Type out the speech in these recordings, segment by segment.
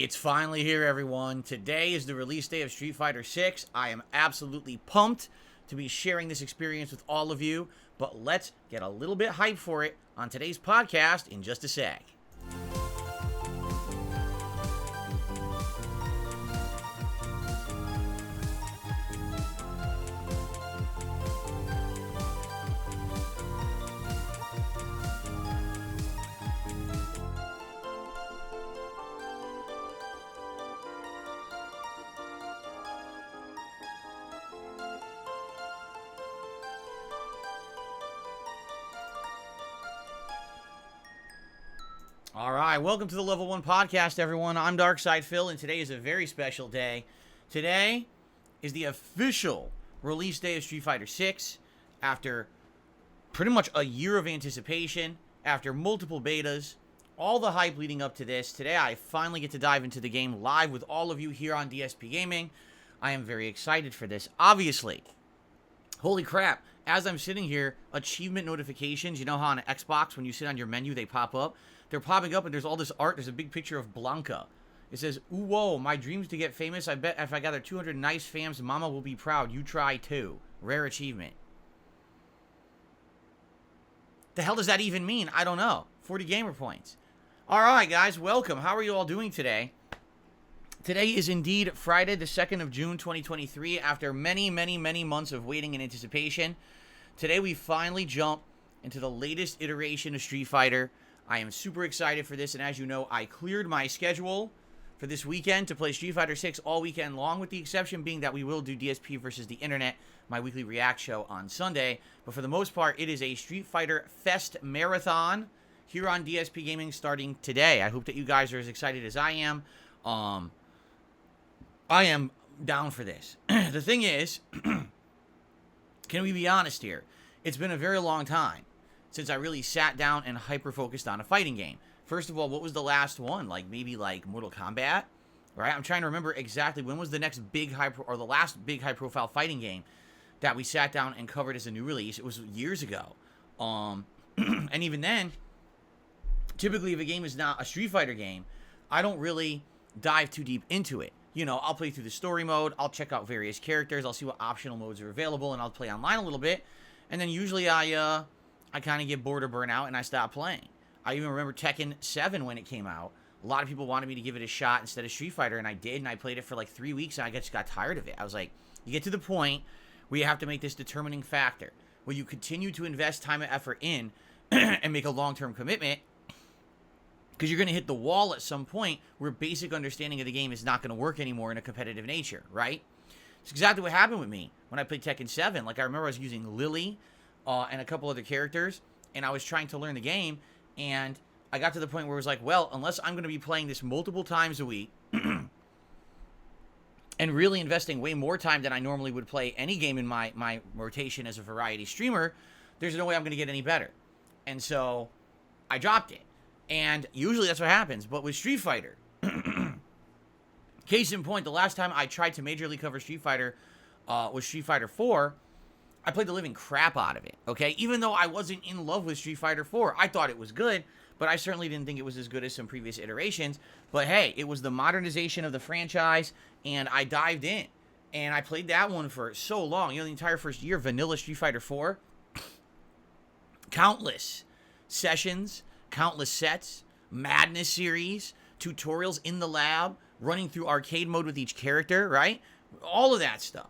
It's finally here, everyone. Today is the release day of Street Fighter 6. I am absolutely pumped to be sharing this experience with all of you, but let's get a little bit hyped for it on today's podcast in just a sec. All right, welcome to the Level 1 Podcast, everyone. I'm Darkside Phil, and today is a very special day. Today is the official release day of Street Fighter 6. After pretty much a year of anticipation, after multiple betas, all the hype leading up to this, today I finally get to dive into the game live with all of you here on DSPGaming. I am very excited for this, obviously. Holy crap, as I'm sitting here, achievement notifications, you know how on an Xbox, when you sit on your menu, they pop up? They're popping up, and there's all this art. There's a big picture of Blanca. It says, ooh, whoa, my dreams to get famous. I bet if I gather 200 nice fams, mama will be proud. You try too. Rare achievement. The hell does that even mean? I don't know. 40 gamer points. All right, guys, welcome. How are you all doing today? Today is indeed Friday, the 2nd of June, 2023. After many, many, many months of waiting and anticipation, today we finally jump into the latest iteration of Street Fighter. I am super excited for this, and as you know, I cleared my schedule for this weekend to play Street Fighter 6 all weekend long, with the exception being that we will do DSP versus the Internet, my weekly React show on Sunday. But for the most part, it is a Street Fighter Fest marathon here on DSPGaming starting today. I hope that you guys are as excited as I am. I am down for this. The thing is, can we be honest here? It's been a very long time since I really sat down and hyper-focused on a fighting game. First of all, what was the last one? Maybe Mortal Kombat? Right? I'm trying to remember exactly when was the next big the last big high-profile fighting game that we sat down and covered as a new release. It was years ago. And even then, typically if a game is not a Street Fighter game, I don't really dive too deep into it. You know, I'll play through the story mode, I'll check out various characters, I'll see what optional modes are available, and I'll play online a little bit. And then usually I kind of get bored or burn out, and I stop playing. I even remember Tekken 7 when it came out. A lot of people wanted me to give it a shot instead of Street Fighter, and I did, and I played it for like 3 weeks, and I just got tired of it. I was like, you get to the point where you have to make this determining factor, where you continue to invest time and effort in and make a long-term commitment, because you're going to hit the wall at some point where basic understanding of the game is not going to work anymore in a competitive nature, right? It's exactly what happened with me when I played Tekken 7. Like, I remember I was using Lily and a couple other characters, and I was trying to learn the game, and I got to the point where it was like, well, unless I'm going to be playing this multiple times a week and really investing way more time than I normally would play any game in my rotation as a variety streamer, there's no way I'm going to get any better. And so I dropped it. And usually that's what happens. But with Street Fighter, case in point, the last time I tried to majorly cover Street Fighter was Street Fighter 4. I played the living crap out of it, okay? Even though I wasn't in love with Street Fighter 4. I thought it was good, but I certainly didn't think it was as good as some previous iterations. But hey, it was the modernization of the franchise, and I dived in. And I played that one for so long. You know, the entire first year, vanilla Street Fighter 4. Countless sessions, countless sets, Madness series, tutorials in the lab, running through arcade mode with each character, right? All of that stuff.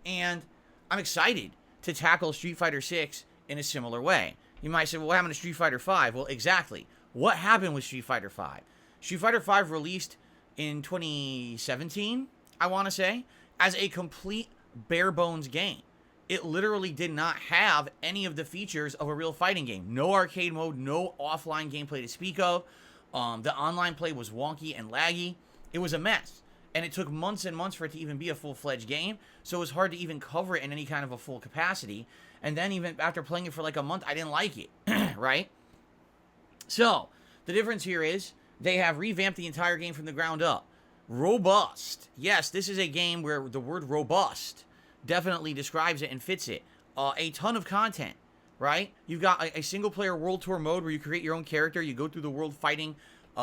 And I'm excited to tackle Street Fighter 6 in a similar way. You might say, well, what happened to Street Fighter 5? Well, exactly. What happened with Street Fighter 5? Street Fighter 5 released in 2017, I want to say, as a complete bare bones game. It literally did not have any of the features of a real fighting game. No arcade mode, no offline gameplay to speak of. The online play was wonky and laggy. It was a mess. And it took months and months for it to even be a full-fledged game, so it was hard to even cover it in any kind of a full capacity. And then even after playing it for like a month, I didn't like it, right? So, the difference here is they have revamped the entire game from the ground up. Robust. Yes, this is a game where the word robust definitely describes it and fits it. A ton of content, right? You've got a single-player World Tour mode where you create your own character. You go through the world fighting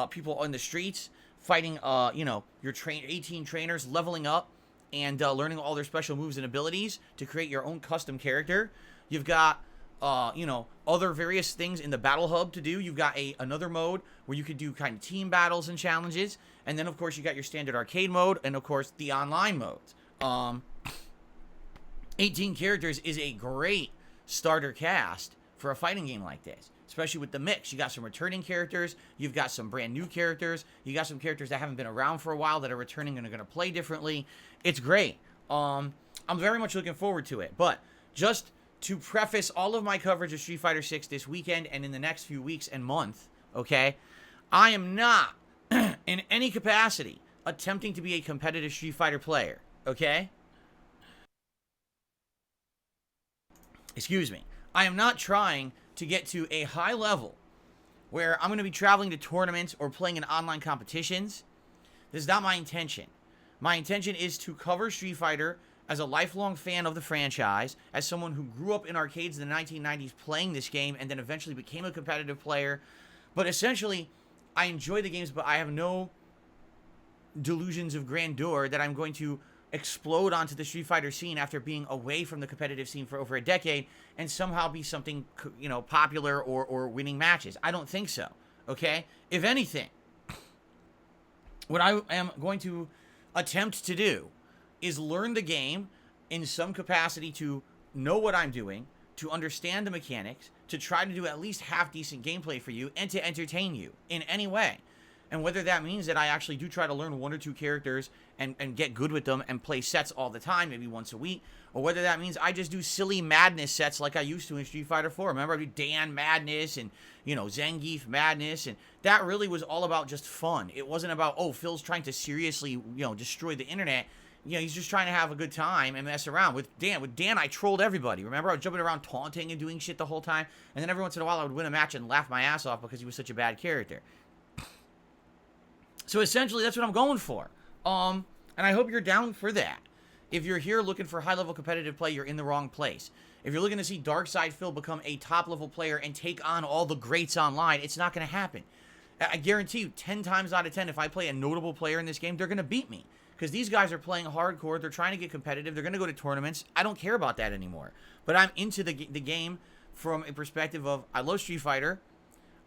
people on the streets, fighting, your 18 trainers, leveling up, and learning all their special moves and abilities to create your own custom character. You've got, other various things in the battle hub to do. You've got another mode where you could do kind of team battles and challenges. And then, of course, you got your standard arcade mode and, of course, the online modes. 18 characters is a great starter cast for a fighting game like this, especially with the mix. You got some returning characters, you've got some brand new characters, you got some characters that haven't been around for a while that are returning and are going to play differently. It's great. I'm very much looking forward to it. But just to preface all of my coverage of Street Fighter 6 this weekend and in the next few weeks and month, okay, I am not in any capacity attempting to be a competitive Street Fighter player, okay? Excuse me. I am not trying to get to a high level where I'm going to be traveling to tournaments or playing in online competitions. This is not my intention. My intention is to cover Street Fighter as a lifelong fan of the franchise, as someone who grew up in arcades in the 1990s playing this game and then eventually became a competitive player. But essentially, I enjoy the games, but I have no delusions of grandeur that I'm going to explode onto the Street Fighter scene after being away from the competitive scene for over a decade and somehow be something, popular or winning matches. I don't think so, okay? If anything, what I am going to attempt to do is learn the game in some capacity to know what I'm doing, to understand the mechanics, to try to do at least half-decent gameplay for you, and to entertain you in any way. And whether that means that I actually do try to learn one or two characters and get good with them and play sets all the time, maybe once a week, or whether that means I just do silly madness sets like I used to in Street Fighter 4. Remember, I do Dan Madness and, Zangief Madness, and that really was all about just fun. It wasn't about, Phil's trying to seriously, destroy the internet. He's just trying to have a good time and mess around. With Dan, I trolled everybody. Remember, I was jumping around taunting and doing shit the whole time, and then every once in a while I would win a match and laugh my ass off because he was such a bad character. So essentially, that's what I'm going for. And I hope you're down for that. If you're here looking for high-level competitive play, you're in the wrong place. If you're looking to see Darkside Phil become a top-level player and take on all the greats online, it's not going to happen. I guarantee you, 10 times out of 10, if I play a notable player in this game, they're going to beat me. Because these guys are playing hardcore, they're trying to get competitive, they're going to go to tournaments. I don't care about that anymore. But I'm into the game from a perspective of, I love Street Fighter.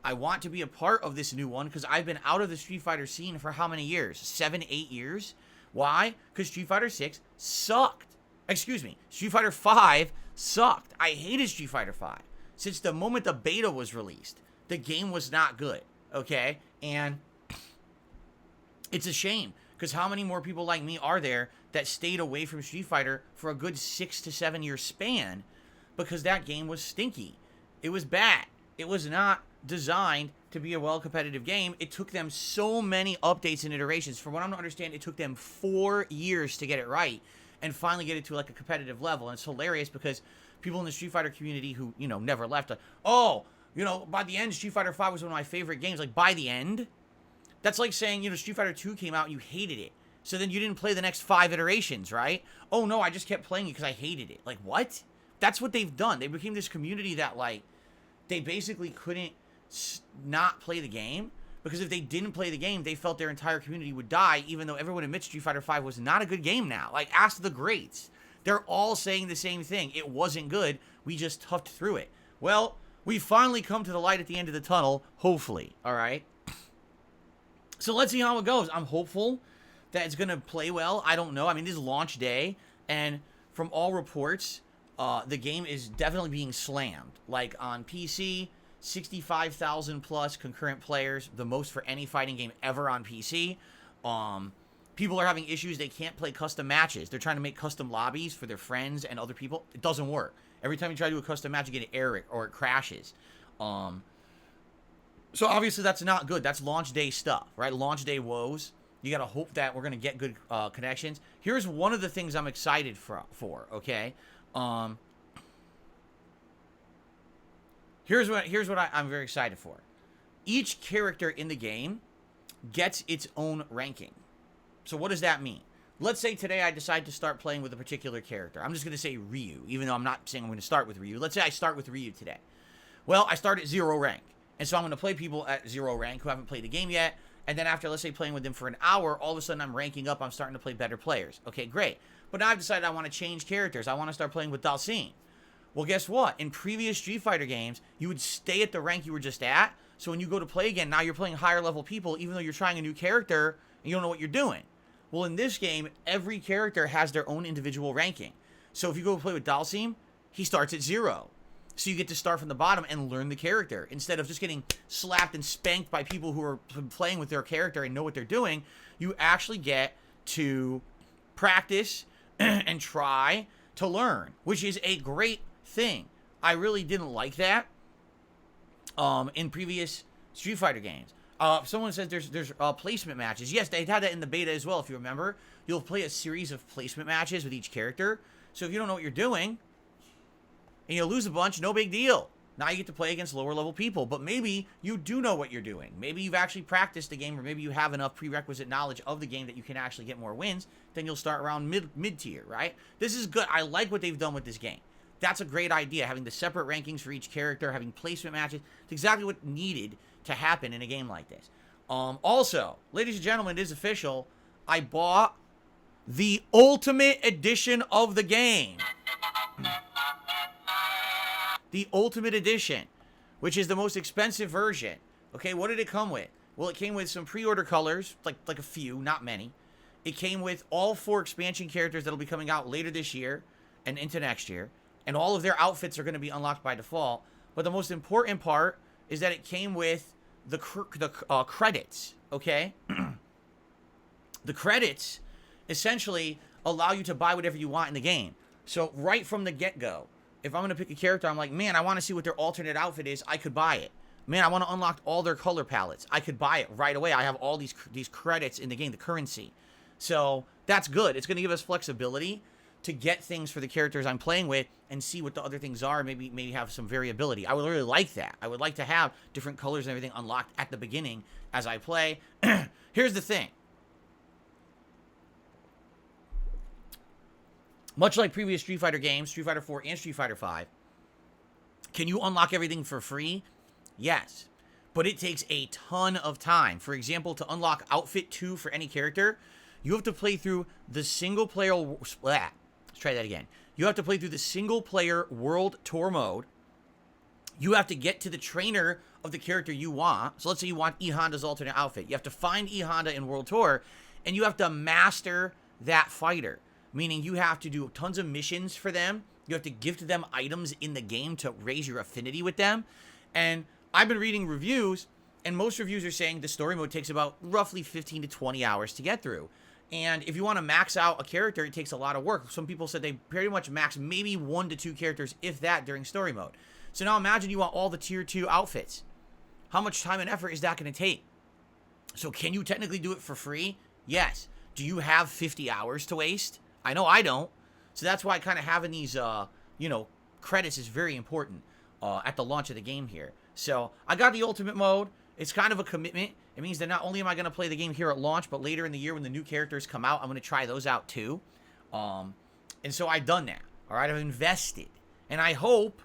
I want to be a part of this new one because I've been out of the Street Fighter scene for how many years? 7, 8 years? Why? Because Street Fighter 6 sucked. Excuse me. Street Fighter 5 sucked. I hated Street Fighter 5. Since the moment the beta was released, the game was not good. Okay? And it's a shame because how many more people like me are there that stayed away from Street Fighter for a good 6 to 7 year span because that game was stinky. It was bad. It was not designed to be a well-competitive game. It took them so many updates and iterations. From what I'm to understand, it took them 4 years to get it right and finally get it to like a competitive level. And it's hilarious because people in the Street Fighter community who, never left, by the end, Street Fighter 5 was one of my favorite games. Like, by the end? That's like saying, Street Fighter 2 came out and you hated it. So then you didn't play the next 5 iterations, right? Oh, no, I just kept playing it because I hated it. Like, what? That's what they've done. They became this community that, they basically couldn't not play the game, because if they didn't play the game, they felt their entire community would die, even though everyone admits Street Fighter 5 was not a good game now. Ask the greats. They're all saying the same thing. It wasn't good. We just toughed through it. Well, we finally come to the light at the end of the tunnel, hopefully, all right? So let's see how it goes. I'm hopeful that it's going to play well. I don't know. I mean, this is launch day, and from all reports, the game is definitely being slammed. On PC, 65,000 plus concurrent players, the most for any fighting game ever on PC. People are having issues. They can't play custom matches. They're trying to make custom lobbies for their friends and other people. It doesn't work. Every time you try to do a custom match, you get an error or it crashes. So obviously that's not good. That's launch day stuff, right? Launch day woes. You got to hope that we're going to get good connections. Here's one of the things I'm excited for, okay? Here's what I'm very excited for. Each character in the game gets its own ranking. So what does that mean? Let's say today I decide to start playing with a particular character. I'm just going to say Ryu, even though I'm not saying I'm going to start with Ryu. Let's say I start with Ryu today. Well, I start at 0 rank. And so I'm going to play people at 0 rank who haven't played the game yet. And then after, let's say, playing with them for an hour, all of a sudden I'm ranking up. I'm starting to play better players. Okay, great. But now I've decided I want to change characters. I want to start playing with Dalsim. Well, guess what? In previous Street Fighter games, you would stay at the rank you were just at. So when you go to play again, now you're playing higher level people, even though you're trying a new character and you don't know what you're doing. Well, in this game, every character has their own individual ranking. So if you go play with Dalsim, he starts at 0. So you get to start from the bottom and learn the character. Instead of just getting slapped and spanked by people who are playing with their character and know what they're doing, you actually get to practice and try to learn, which is a great thing. I really didn't like that in previous Street Fighter games. Someone says there's placement matches. Yes, they had that in the beta as well, if you remember. You'll play a series of placement matches with each character. So if you don't know what you're doing, and you lose a bunch, no big deal. Now you get to play against lower level people, but maybe you do know what you're doing. Maybe you've actually practiced the game, or maybe you have enough prerequisite knowledge of the game that you can actually get more wins. Then you'll start around mid-tier, right? This is good. I like what they've done with this game. That's a great idea, having the separate rankings for each character, having placement matches. It's exactly what needed to happen in a game like this. Also, ladies and gentlemen, it is official. I bought the Ultimate Edition of the game. The Ultimate Edition, which is the most expensive version. Okay, what did it come with? Well, it came with some pre-order colors, like a few, not many. It came with all 4 expansion characters that'll be coming out later this year and into next year. And all of their outfits are going to be unlocked by default. But the most important part is that it came with the credits, okay? The credits essentially allow you to buy whatever you want in the game. So right from the get-go, if I'm going to pick a character, I'm like, man, I want to see what their alternate outfit is. I could buy it. Man, I want to unlock all their color palettes. I could buy it right away. I have all these credits in the game, the currency. So that's good. It's going to give us flexibility to get things for the characters I'm playing with and see what the other things are. Maybe have some variability. I would really like that. I would like to have different colors and everything unlocked at the beginning as I play. Here's the thing. Much like previous Street Fighter games, Street Fighter 4 and Street Fighter 5, can you unlock everything for free? Yes. But it takes a ton of time. For example, to unlock Outfit 2 for any character, you have to play through the single-player... Let's try that again. You have to play through the single-player World Tour mode. You have to get to the trainer of the character you want. So let's say you want E Honda's alternate outfit. You have to find E Honda in World Tour, and you have to master that fighter. Meaning you have to do tons of missions for them. You have to gift them items in the game to raise your affinity with them. And I've been reading reviews, and most reviews are saying the story mode takes about roughly 15 to 20 hours to get through. And if you want to max out a character, it takes a lot of work. Some people said they pretty much max maybe 1 to 2 characters, if that, during story mode. So now imagine you want all the tier 2 outfits. How much time and effort is that going to take? So can you technically do it for free? Yes. Do you have 50 hours to waste? I know I don't. So that's why kind of having these, credits is very important at the launch of the game here. So I got the Ultimate mode. It's kind of a commitment. It means that not only am I going to play the game here at launch, but later in the year when the new characters come out, I'm going to try those out too. And so I've done that. All right, I've invested. And I hope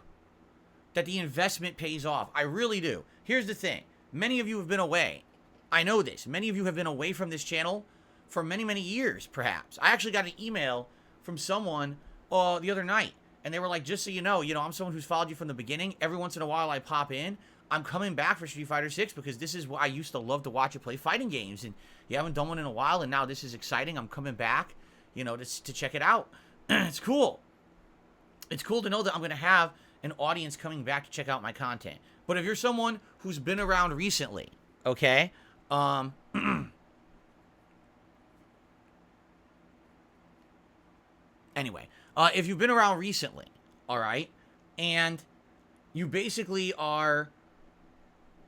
that the investment pays off. I really do. Here's the thing. Many of you have been away. I know this. Many of you have been away from this channel for many, many years, perhaps. I actually got an email from someone the other night, and they were like, just so you know, I'm someone who's followed you from the beginning. Every once in a while, I pop in. I'm coming back for Street Fighter 6 because this is what I used to love to watch you play fighting games, and you haven't done one in a while, and now this is exciting. I'm coming back, to check it out. It's cool. It's cool to know that I'm going to have an audience coming back to check out my content. But if you're someone who's been around recently, okay, anyway, if you've been around recently, all right, and you basically are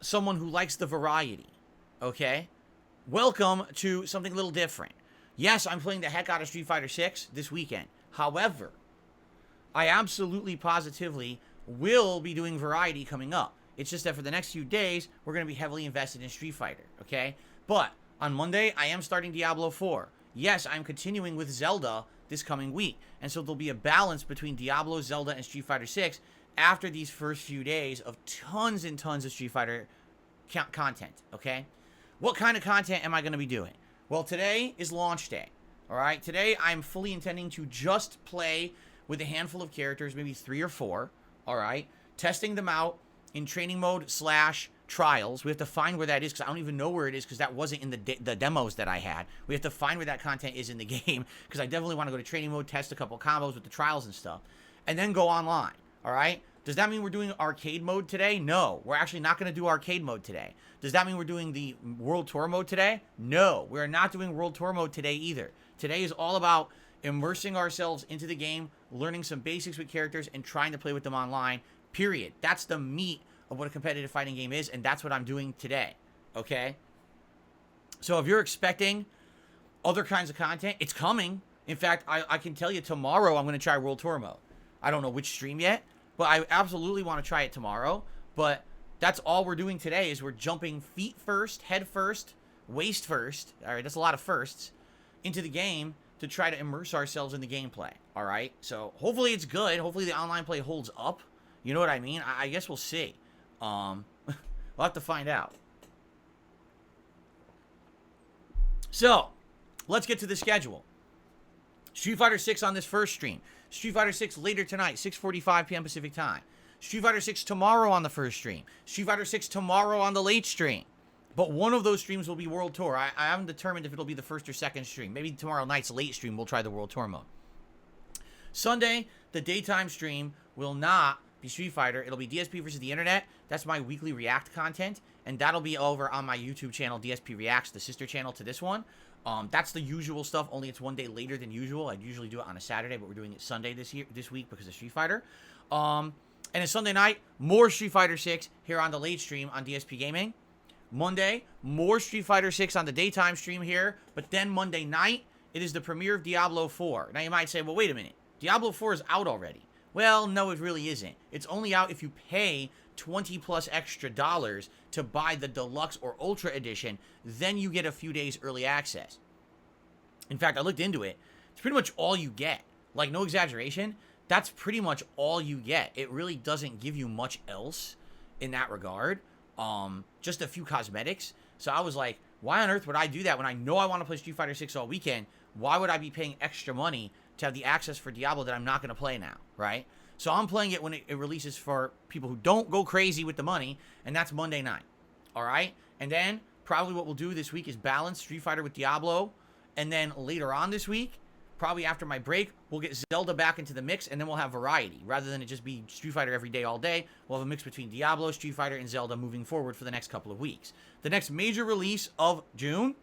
someone who likes the variety, okay, welcome to something a little different. Yes, I'm playing the heck out of Street Fighter 6 this weekend. However, I absolutely positively will be doing variety coming up. It's just that for the next few days, we're going to be heavily invested in Street Fighter, okay? But on Monday, I am starting Diablo 4. Yes, I'm continuing with Zelda this coming week. And so there'll be a balance between Diablo, Zelda, and Street Fighter 6 after these first few days of tons and tons of Street Fighter content, okay? What kind of content am I going to be doing? Well, today is launch day, all right? Today, I'm fully intending to just play with a handful of characters, maybe 3 or 4, all right? Testing them out in training mode / trials. We have to find where that is because I don't even know where it is because that wasn't in the demos that I had. We have to find where that content is in the game because I definitely want to go to training mode, test a couple combos with the trials and stuff, and then go online, all right? Does that mean we're doing arcade mode today? No, we're actually not going to do arcade mode today. Does that mean we're doing the World Tour mode today? No, we're not doing World Tour mode today either. Today is all about immersing ourselves into the game, learning some basics with characters, and trying to play with them online, period. That's the meat of what a competitive fighting game is, and that's what I'm doing today, okay? So if you're expecting other kinds of content, it's coming. In fact, I can tell you tomorrow I'm going to try World Tour mode. I don't know which stream yet, but I absolutely want to try it tomorrow. But that's all we're doing today is we're jumping feet first, head first, waist first. All right, that's a lot of firsts into the game to try to immerse ourselves in the gameplay. All right, so hopefully it's good. Hopefully the online play holds up. You know what I mean? I guess we'll see. We'll have to find out. So let's get to the schedule. Street Fighter 6 on this first stream. Street Fighter 6 later tonight, 6:45 p.m. Pacific time. Street Fighter 6 tomorrow on the first stream. Street Fighter 6 tomorrow on the late stream. But one of those streams will be World Tour. I haven't determined if it'll be the first or second stream. Maybe tomorrow night's late stream we'll try the World Tour mode. Sunday, the daytime stream will not be Street Fighter. It'll be DSP versus the Internet. That's my weekly React content. And that'll be over on my YouTube channel, DSP Reacts, the sister channel to this one. That's the usual stuff, only it's one day later than usual. I'd usually do it on a Saturday, but we're doing it Sunday this week because of Street Fighter. And then Sunday night, more Street Fighter 6 here on the late stream on DSP Gaming. Monday, more Street Fighter 6 on the daytime stream here. But then Monday night, it is the premiere of Diablo 4. Now you might say, well, wait a minute. Diablo 4 is out already. Well, no, it really isn't. It's only out if you pay $20 plus extra to buy the deluxe or ultra edition. Then you get a few days early access. In fact, I looked into it. It's pretty much all you get. Like, no exaggeration. That's pretty much all you get. It really doesn't give you much else in that regard. Just a few cosmetics. So I was like, why on earth would I do that when I know I want to play Street Fighter 6 all weekend? Why would I be paying extra money to have the access for Diablo that I'm not going to play now, right? So I'm playing it when it releases for people who don't go crazy with the money, and that's Monday night, all right? And then probably what we'll do this week is balance Street Fighter with Diablo, and then later on this week, probably after my break, we'll get Zelda back into the mix, and then we'll have variety. Rather than it just be Street Fighter every day, all day, we'll have a mix between Diablo, Street Fighter, and Zelda moving forward for the next couple of weeks. The next major release of June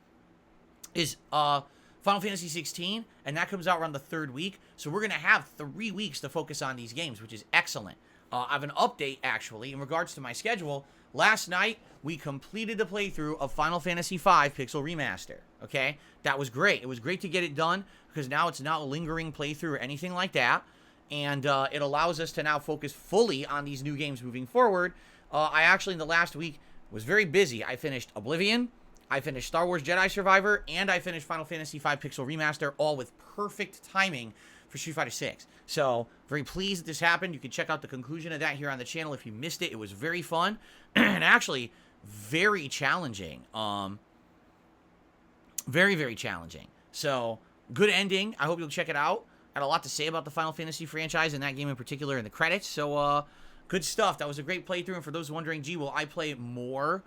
is Final Fantasy 16, and that comes out around the 3rd week. So we're going to have 3 weeks to focus on these games, which is excellent. I have an update, actually, in regards to my schedule. Last night, we completed the playthrough of Final Fantasy V Pixel Remaster, okay? That was great. It was great to get it done, because now it's not a lingering playthrough or anything like that, and it allows us to now focus fully on these new games moving forward. I actually, in the last week, was very busy. I finished Oblivion, I finished Star Wars Jedi Survivor, and I finished Final Fantasy V Pixel Remaster, all with perfect timing for Street Fighter 6. So, very pleased that this happened. You can check out the conclusion of that here on the channel if you missed it. It was very fun, and actually very challenging. Very, very challenging. So, good ending. I hope you'll check it out. I had a lot to say about the Final Fantasy franchise and that game in particular in the credits. So, good stuff. That was a great playthrough, and for those wondering, gee, will I play more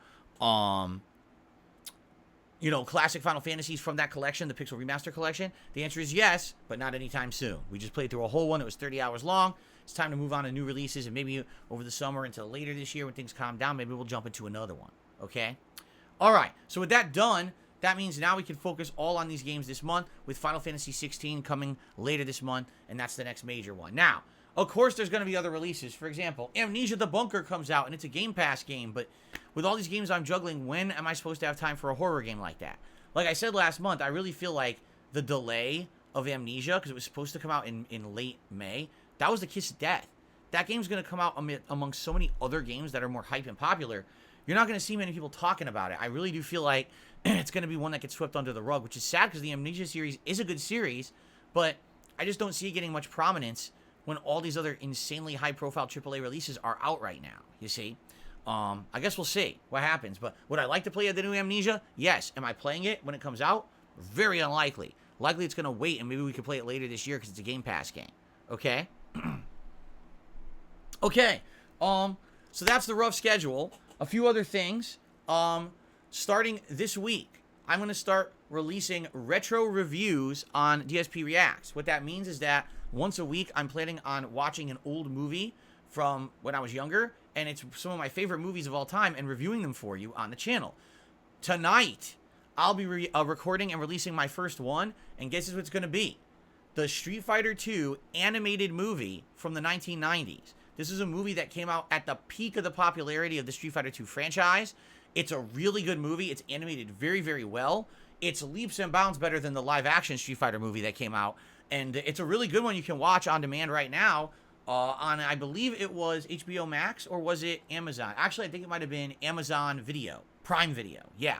classic Final Fantasies from that collection, the Pixel Remaster collection? The answer is yes, but not anytime soon. We just played through a whole one. It was 30 hours long. It's time to move on to new releases, and maybe over the summer until later this year when things calm down, maybe we'll jump into another one, okay? All right, so with that done, that means now we can focus all on these games this month, with Final Fantasy 16 coming later this month, and that's the next major one. Now, Of course, there's going to be other releases. For example, Amnesia the Bunker comes out, and it's a Game Pass game. But with all these games I'm juggling, when am I supposed to have time for a horror game like that? Like I said last month, I really feel like the delay of Amnesia, because it was supposed to come out in late May, that was the kiss of death. That game's going to come out amongst so many other games that are more hype and popular. You're not going to see many people talking about it. I really do feel like it's going to be one that gets swept under the rug, which is sad because the Amnesia series is a good series, but I just don't see it getting much prominence when all these other insanely high-profile AAA releases are out right now, you see? I guess we'll see what happens, but would I like to play the new Amnesia? Yes. Am I playing it when it comes out? Very unlikely. Likely it's going to wait, and maybe we can play it later this year because it's a Game Pass game, okay? Okay, so that's the rough schedule. A few other things. Starting this week, I'm going to start releasing retro reviews on DSP Reacts. What that means is that once a week, I'm planning on watching an old movie from when I was younger, and it's some of my favorite movies of all time, and reviewing them for you on the channel. Tonight, I'll be recording and releasing my first one, and guess what it's going to be? The Street Fighter II animated movie from the 1990s. This is a movie that came out at the peak of the popularity of the Street Fighter II franchise. It's a really good movie. It's animated very, very well. It's leaps and bounds better than the live-action Street Fighter movie that came out. And it's a really good one you can watch on demand right now on, I believe it was HBO Max, or was it Amazon? Actually, I think it might have been Amazon Video, Prime Video, yeah.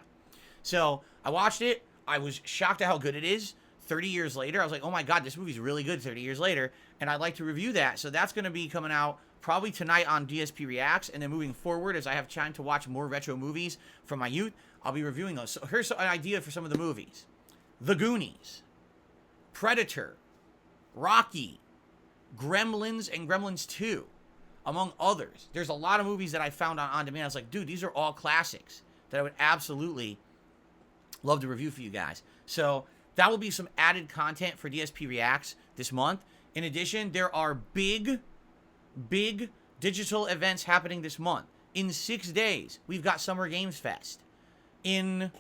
So I watched it. I was shocked at how good it is. 30 years later, I was like, oh my God, this movie's really good 30 years later. And I'd like to review that. So that's going to be coming out probably tonight on DSP Reacts, and then moving forward, as I have time to watch more retro movies from my youth, I'll be reviewing those. So here's an idea for some of the movies. The Goonies, Predator, Rocky, Gremlins, and Gremlins 2, among others. There's a lot of movies that I found on demand. I was like, dude, these are all classics that I would absolutely love to review for you guys. So that will be some added content for DSP Reacts this month. In addition, there are big digital events happening this month. In 6 days, we've got Summer Games Fest. In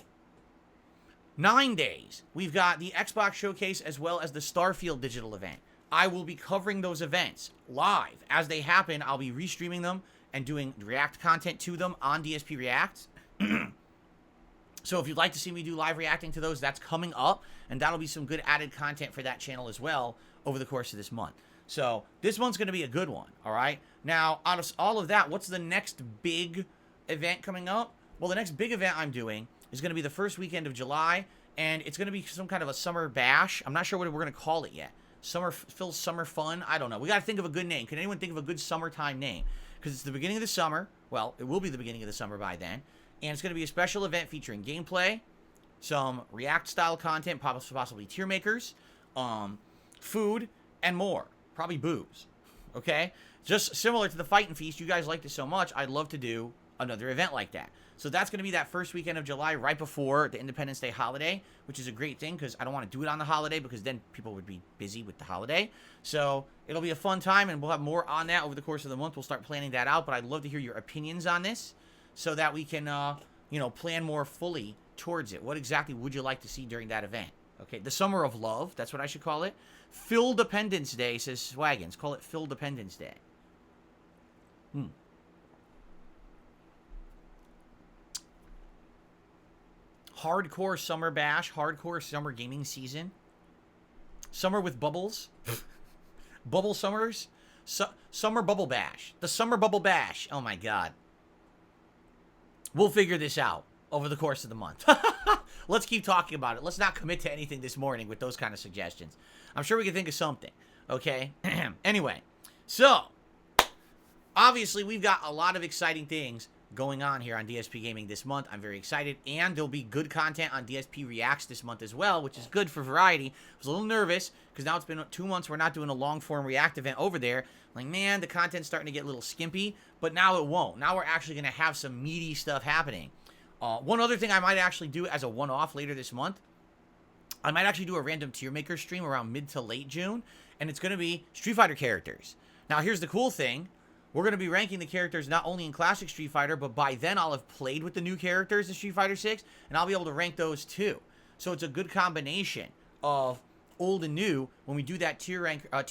9 days, we've got the Xbox Showcase as well as the Starfield digital event. I will be covering those events live. As they happen, I'll be restreaming them and doing React content to them on DSP Reacts. So if you'd like to see me do live reacting to those, that's coming up, and that'll be some good added content for that channel as well over the course of this month. So this one's going to be a good one, all right? Now, out of all of that, what's the next big event coming up? Well, the next big event I'm doing is going to be the first weekend of July, and it's going to be some kind of a summer bash. I'm not sure what we're going to call it yet. Summer fun? I don't know. We got to think of a good name. Can anyone think of a good summertime name? Because it's the beginning of the summer. Well, it will be the beginning of the summer by then. And it's going to be a special event featuring gameplay, some React-style content, possibly tier makers, food, and more. Probably booze, okay? Just similar to the Fight and Feast. You guys liked it so much, I'd love to do another event like that. So that's going to be that first weekend of July, right before the Independence Day holiday, which is a great thing because I don't want to do it on the holiday because then people would be busy with the holiday. So it'll be a fun time, and we'll have more on that over the course of the month. We'll start planning that out, but I'd love to hear your opinions on this so that we can, plan more fully towards it. What exactly would you like to see during that event? Okay, the Summer of Love, that's what I should call it. Phil Dependence Day, says Swaggins. Call it Phil Dependence Day. Hardcore Summer Bash, Hardcore Summer Gaming Season. Summer with Bubbles. Bubble Summers. Summer Bubble Bash. The Summer Bubble Bash. Oh my God. We'll figure this out over the course of the month. Let's keep talking about it. Let's not commit to anything this morning with those kind of suggestions. I'm sure we can think of something, okay? Anyway, so, obviously, we've got a lot of exciting things going on here on DSP Gaming this month. I'm very excited, and there'll be good content on DSP Reacts this month as well, which is good for variety. I was a little nervous, because now it's been 2 months we're not doing a long-form React event over there. Like, man, the content's starting to get a little skimpy, but now it won't. Now we're actually going to have some meaty stuff happening. One other thing I might actually do as a one-off later this month, I might actually do a random tier maker stream around mid to late June, and it's going to be Street Fighter characters. Now, here's the cool thing. We're going to be ranking the characters not only in Classic Street Fighter, but by then I'll have played with the new characters in Street Fighter 6, and I'll be able to rank those too. So it's a good combination of old and new when we do that tier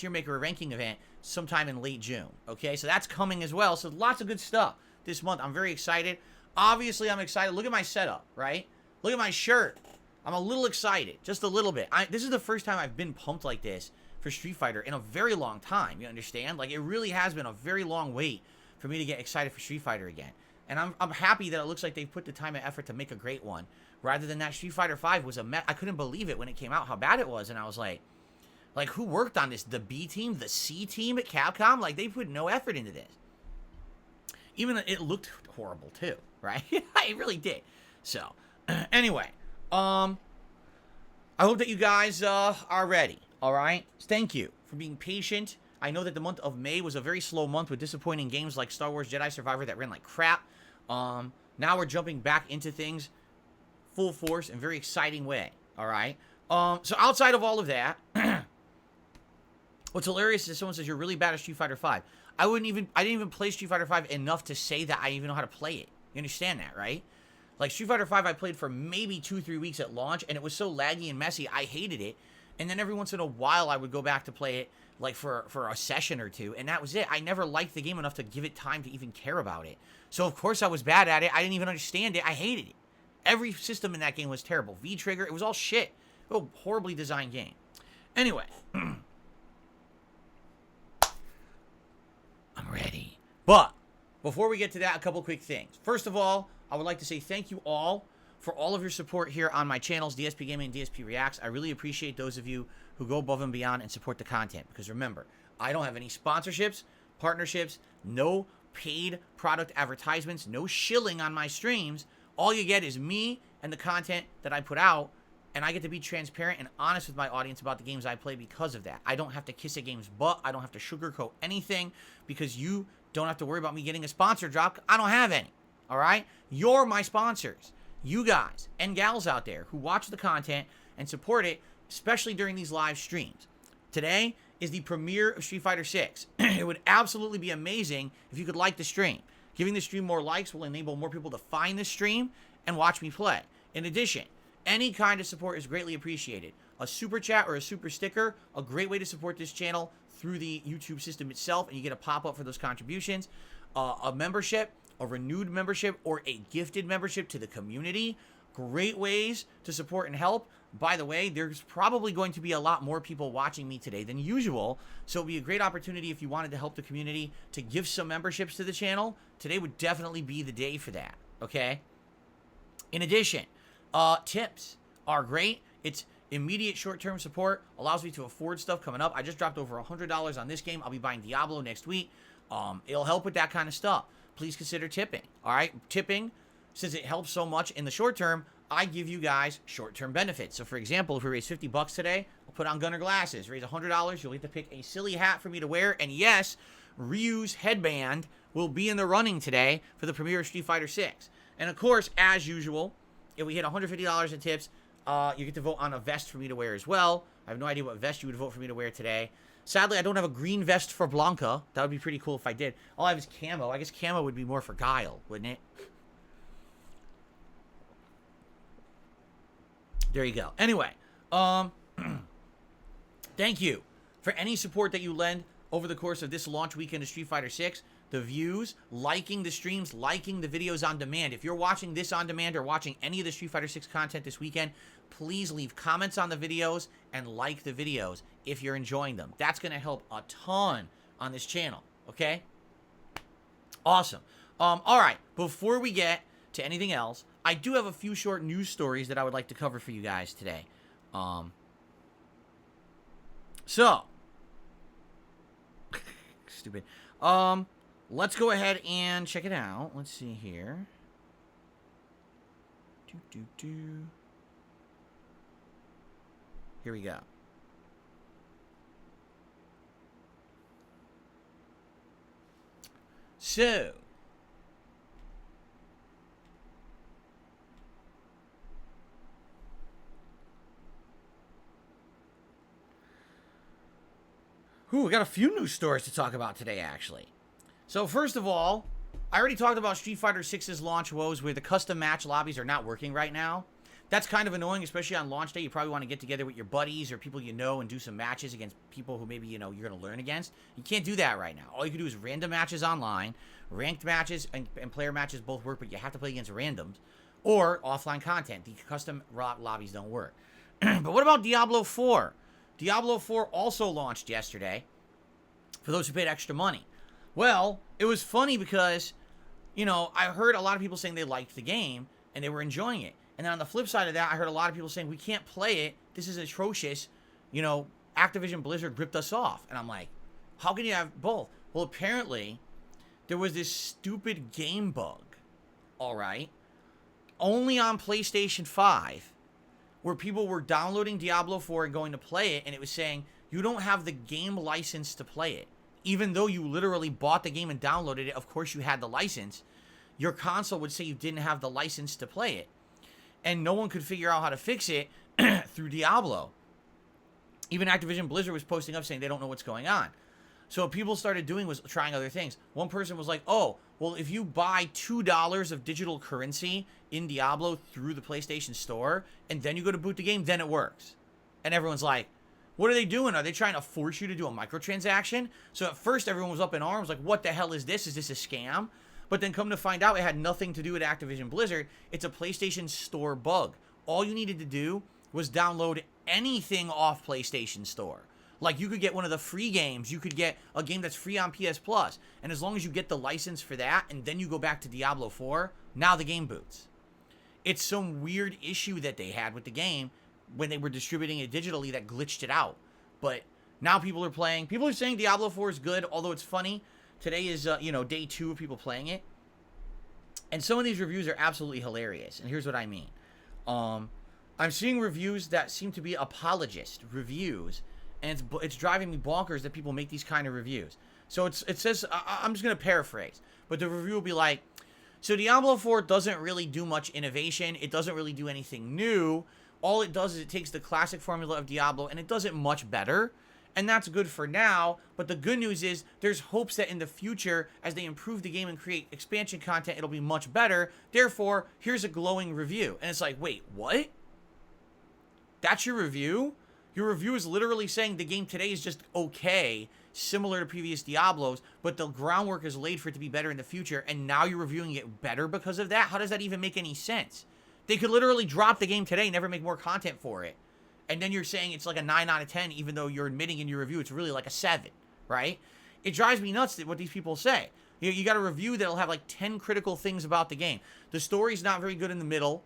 maker ranking event sometime in late June. Okay, so that's coming as well. So lots of good stuff this month. I'm very excited. Obviously, I'm excited. Look at my setup, right? Look at my shirt. I'm a little excited, just a little bit. This is the first time I've been pumped like this for Street Fighter in a very long time. You understand? Like, it really has been a very long wait for me to get excited for Street Fighter again. And I'm happy that it looks like they've put the time and effort to make a great one, rather than that Street Fighter 5 was a mess. I couldn't believe it when it came out, how bad it was. And I was like, who worked on this? The B team? The C team at Capcom? Like, they put no effort into this. Even it looked horrible, too, right? It really did. So, anyway, I hope that you guys are ready, all right? Thank you for being patient. I know that the month of May was a very slow month with disappointing games like Star Wars Jedi Survivor that ran like crap. Now we're jumping back into things full force in a very exciting way, all right? So outside of all of that, what's hilarious is someone says you're really bad at Street Fighter 5. I didn't even play Street Fighter 5 enough to say that I even know how to play it. You understand that, right? Like, Street Fighter 5 I played for maybe 2-3 weeks at launch, and it was so laggy and messy, I hated it. And then every once in a while, I would go back to play it, like, for a session or two, and that was it. I never liked the game enough to give it time to even care about it. So, of course, I was bad at it. I didn't even understand it. I hated it. Every system in that game was terrible. V-Trigger, it was all shit. A horribly designed game. Anyway. I'm ready. But, before we get to that, a couple quick things. First of all, I would like to say thank you all for all of your support here on my channels, DSP Gaming and DSP Reacts. I really appreciate those of you who go above and beyond and support the content. Because remember, I don't have any sponsorships, partnerships, no paid product advertisements, no shilling on my streams. All you get is me and the content that I put out. And I get to be transparent and honest with my audience about the games I play because of that. I don't have to kiss a game's butt. I don't have to sugarcoat anything because you don't have to worry about me getting a sponsor drop. I don't have any. All right? You're my sponsors. You guys and gals out there who watch the content and support it, especially during these live streams. Today is the premiere of Street Fighter 6. It would absolutely be amazing if you could like the stream. Giving the stream more likes will enable more people to find the stream and watch me play. In addition, any kind of support is greatly appreciated. A super chat or a super sticker, a great way to support this channel through the YouTube system itself, and you get a pop-up for those contributions. A membership, a renewed membership, or a gifted membership to the community. Great ways to support and help. By the way, there's probably going to be a lot more people watching me today than usual, so it would be a great opportunity if you wanted to help the community to give some memberships to the channel. Today would definitely be the day for that, okay? In addition, tips are great. It's immediate short-term support, allows me to afford stuff coming up. I just dropped over $100 on this game. I'll be buying Diablo next week. It'll help with that kind of stuff. Please consider tipping, all right? Tipping, since it helps so much in the short term, I give you guys short-term benefits. So, for example, if we raise 50 bucks today, I'll put on Gunner glasses. Raise $100, you'll get to pick a silly hat for me to wear. And yes, Ryu's headband will be in the running today for the premiere of Street Fighter 6. And, of course, as usual, if we hit $150 in tips, you get to vote on a vest for me to wear as well. I have no idea what vest you would vote for me to wear today. Sadly, I don't have a green vest for Blanca. That would be pretty cool if I did. All I have is camo. I guess camo would be more for Guile, wouldn't it? There you go. Anyway, thank you for any support that you lend over the course of this launch weekend of Street Fighter 6. The views, liking the streams, liking the videos on demand. If you're watching this on demand or watching any of the Street Fighter 6 content this weekend, please leave comments on the videos and like the videos if you're enjoying them. That's going to help a ton on this channel, okay? Awesome. All right, before we get to anything else, I do have a few short news stories that I would like to cover for you guys today. Stupid. Let's go ahead and check it out. Let's see here. Here we go. So, we got a few news stories to talk about today, actually. So, first of all, I already talked about Street Fighter 6's launch woes where the custom match lobbies are not working right now. That's kind of annoying, especially on launch day. You probably want to get together with your buddies or people you know and do some matches against people who maybe, you're going to learn against. You can't do that right now. All you can do is random matches online. Ranked matches and player matches both work, but you have to play against randoms. Or offline content. The custom lobbies don't work. But what about Diablo 4? Diablo 4 also launched yesterday for those who paid extra money. Well, it was funny because, I heard a lot of people saying they liked the game and they were enjoying it. And then on the flip side of that, I heard a lot of people saying, we can't play it. This is atrocious. Activision Blizzard ripped us off. And I'm like, how can you have both? Well, apparently, there was this stupid game bug, all right, only on PlayStation 5, where people were downloading Diablo 4 and going to play it, and it was saying, you don't have the game license to play it. Even though you literally bought the game and downloaded it, of course you had the license, your console would say you didn't have the license to play it. And no one could figure out how to fix it through Diablo. Even Activision Blizzard was posting up saying they don't know what's going on. So what people started doing was trying other things. One person was like, oh, well, if you buy $2 of digital currency in Diablo through the PlayStation Store, and then you go to boot the game, then it works. And everyone's like, what are they doing? Are they trying to force you to do a microtransaction? So at first, everyone was up in arms, like, what the hell is this? Is this a scam? But then come to find out, it had nothing to do with Activision Blizzard. It's a PlayStation Store bug. All you needed to do was download anything off PlayStation Store. Like, you could get one of the free games. You could get a game that's free on PS Plus. And as long as you get the license for that, and then you go back to Diablo 4, now the game boots. It's some weird issue that they had with the game when they were distributing it digitally that glitched it out. But now people are playing. People are saying Diablo 4 is good, although it's funny. Today is, day 2 of people playing it. And some of these reviews are absolutely hilarious. And here's what I mean. I'm seeing reviews that seem to be apologist reviews. And it's driving me bonkers that people make these kind of reviews. So it says, I'm just going to paraphrase. But the review will be like, so Diablo 4 doesn't really do much innovation. It doesn't really do anything new. All it does is it takes the classic formula of Diablo and it does it much better. And that's good for now, but the good news is there's hopes that in the future, as they improve the game and create expansion content, it'll be much better. Therefore, here's a glowing review. And it's like, wait, what? That's your review? Your review is literally saying the game today is just okay, similar to previous Diablos, but the groundwork is laid for it to be better in the future, and now you're reviewing it better because of that? How does that even make any sense? They could literally drop the game today, never make more content for it. And then you're saying it's like a 9 out of 10, even though you're admitting in your review it's really like a 7, right? It drives me nuts what these people say. You got a review that'll have like 10 critical things about the game. The story's not very good in the middle.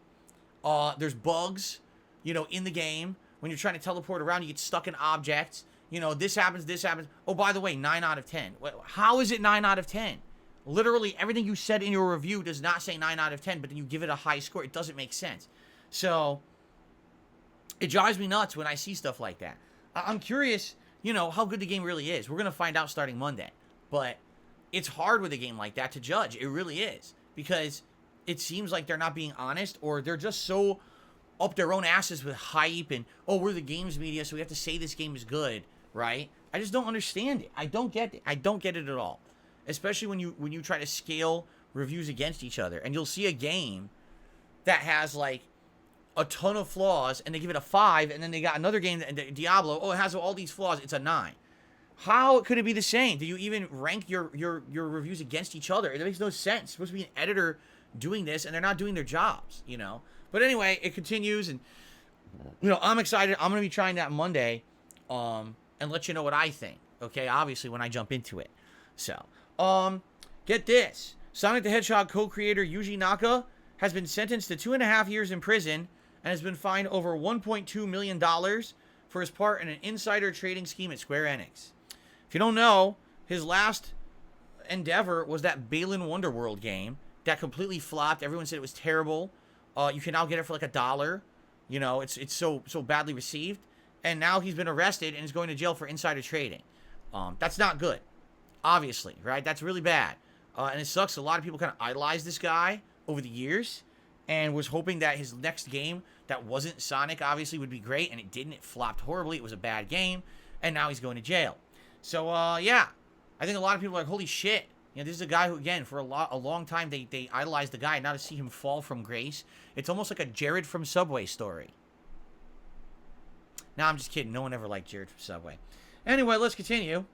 There's bugs, in the game. When you're trying to teleport around, you get stuck in objects. This happens, this happens. Oh, by the way, 9 out of 10. How is it 9 out of 10? Literally, everything you said in your review does not say 9 out of 10, but then you give it a high score. It doesn't make sense. So it drives me nuts when I see stuff like that. I'm curious, how good the game really is. We're going to find out starting Monday. But it's hard with a game like that to judge. It really is. Because it seems like they're not being honest, or they're just so up their own asses with hype and, oh, we're the games media, so we have to say this game is good, right? I just don't understand it. I don't get it. I don't get it at all. Especially when you try to scale reviews against each other. And you'll see a game that has, like, a ton of flaws, and they give it a 5, and then they got another game, Diablo, oh, it has all these flaws, it's a 9. How could it be the same? Do you even rank your reviews against each other? It makes no sense. It's supposed to be an editor doing this, and they're not doing their jobs, But anyway, it continues, and, I'm excited. I'm going to be trying that Monday, and let you know what I think, okay? Obviously, when I jump into it. So, get this. Sonic the Hedgehog co-creator Yuji Naka has been sentenced to 2.5 years in prison and has been fined over $1.2 million for his part in an insider trading scheme at Square Enix. If you don't know, his last endeavor was that Balan Wonderworld game that completely flopped. Everyone said it was terrible. You can now get it for like $1. It's so badly received. And now he's been arrested and is going to jail for insider trading. That's not good, obviously, right? That's really bad. And it sucks. A lot of people kind of idolized this guy over the years and was hoping that his next game that wasn't Sonic obviously would be great, and it didn't. It flopped horribly. It was a bad game, and now he's going to jail. So, yeah, I think a lot of people are like, holy shit, You know, this is a guy who, again, for a long time, they idolized the guy. Now to see him fall from grace, it's almost like a Jared from Subway story. Now, I'm just kidding. No one ever liked Jared from Subway. Anyway, let's continue.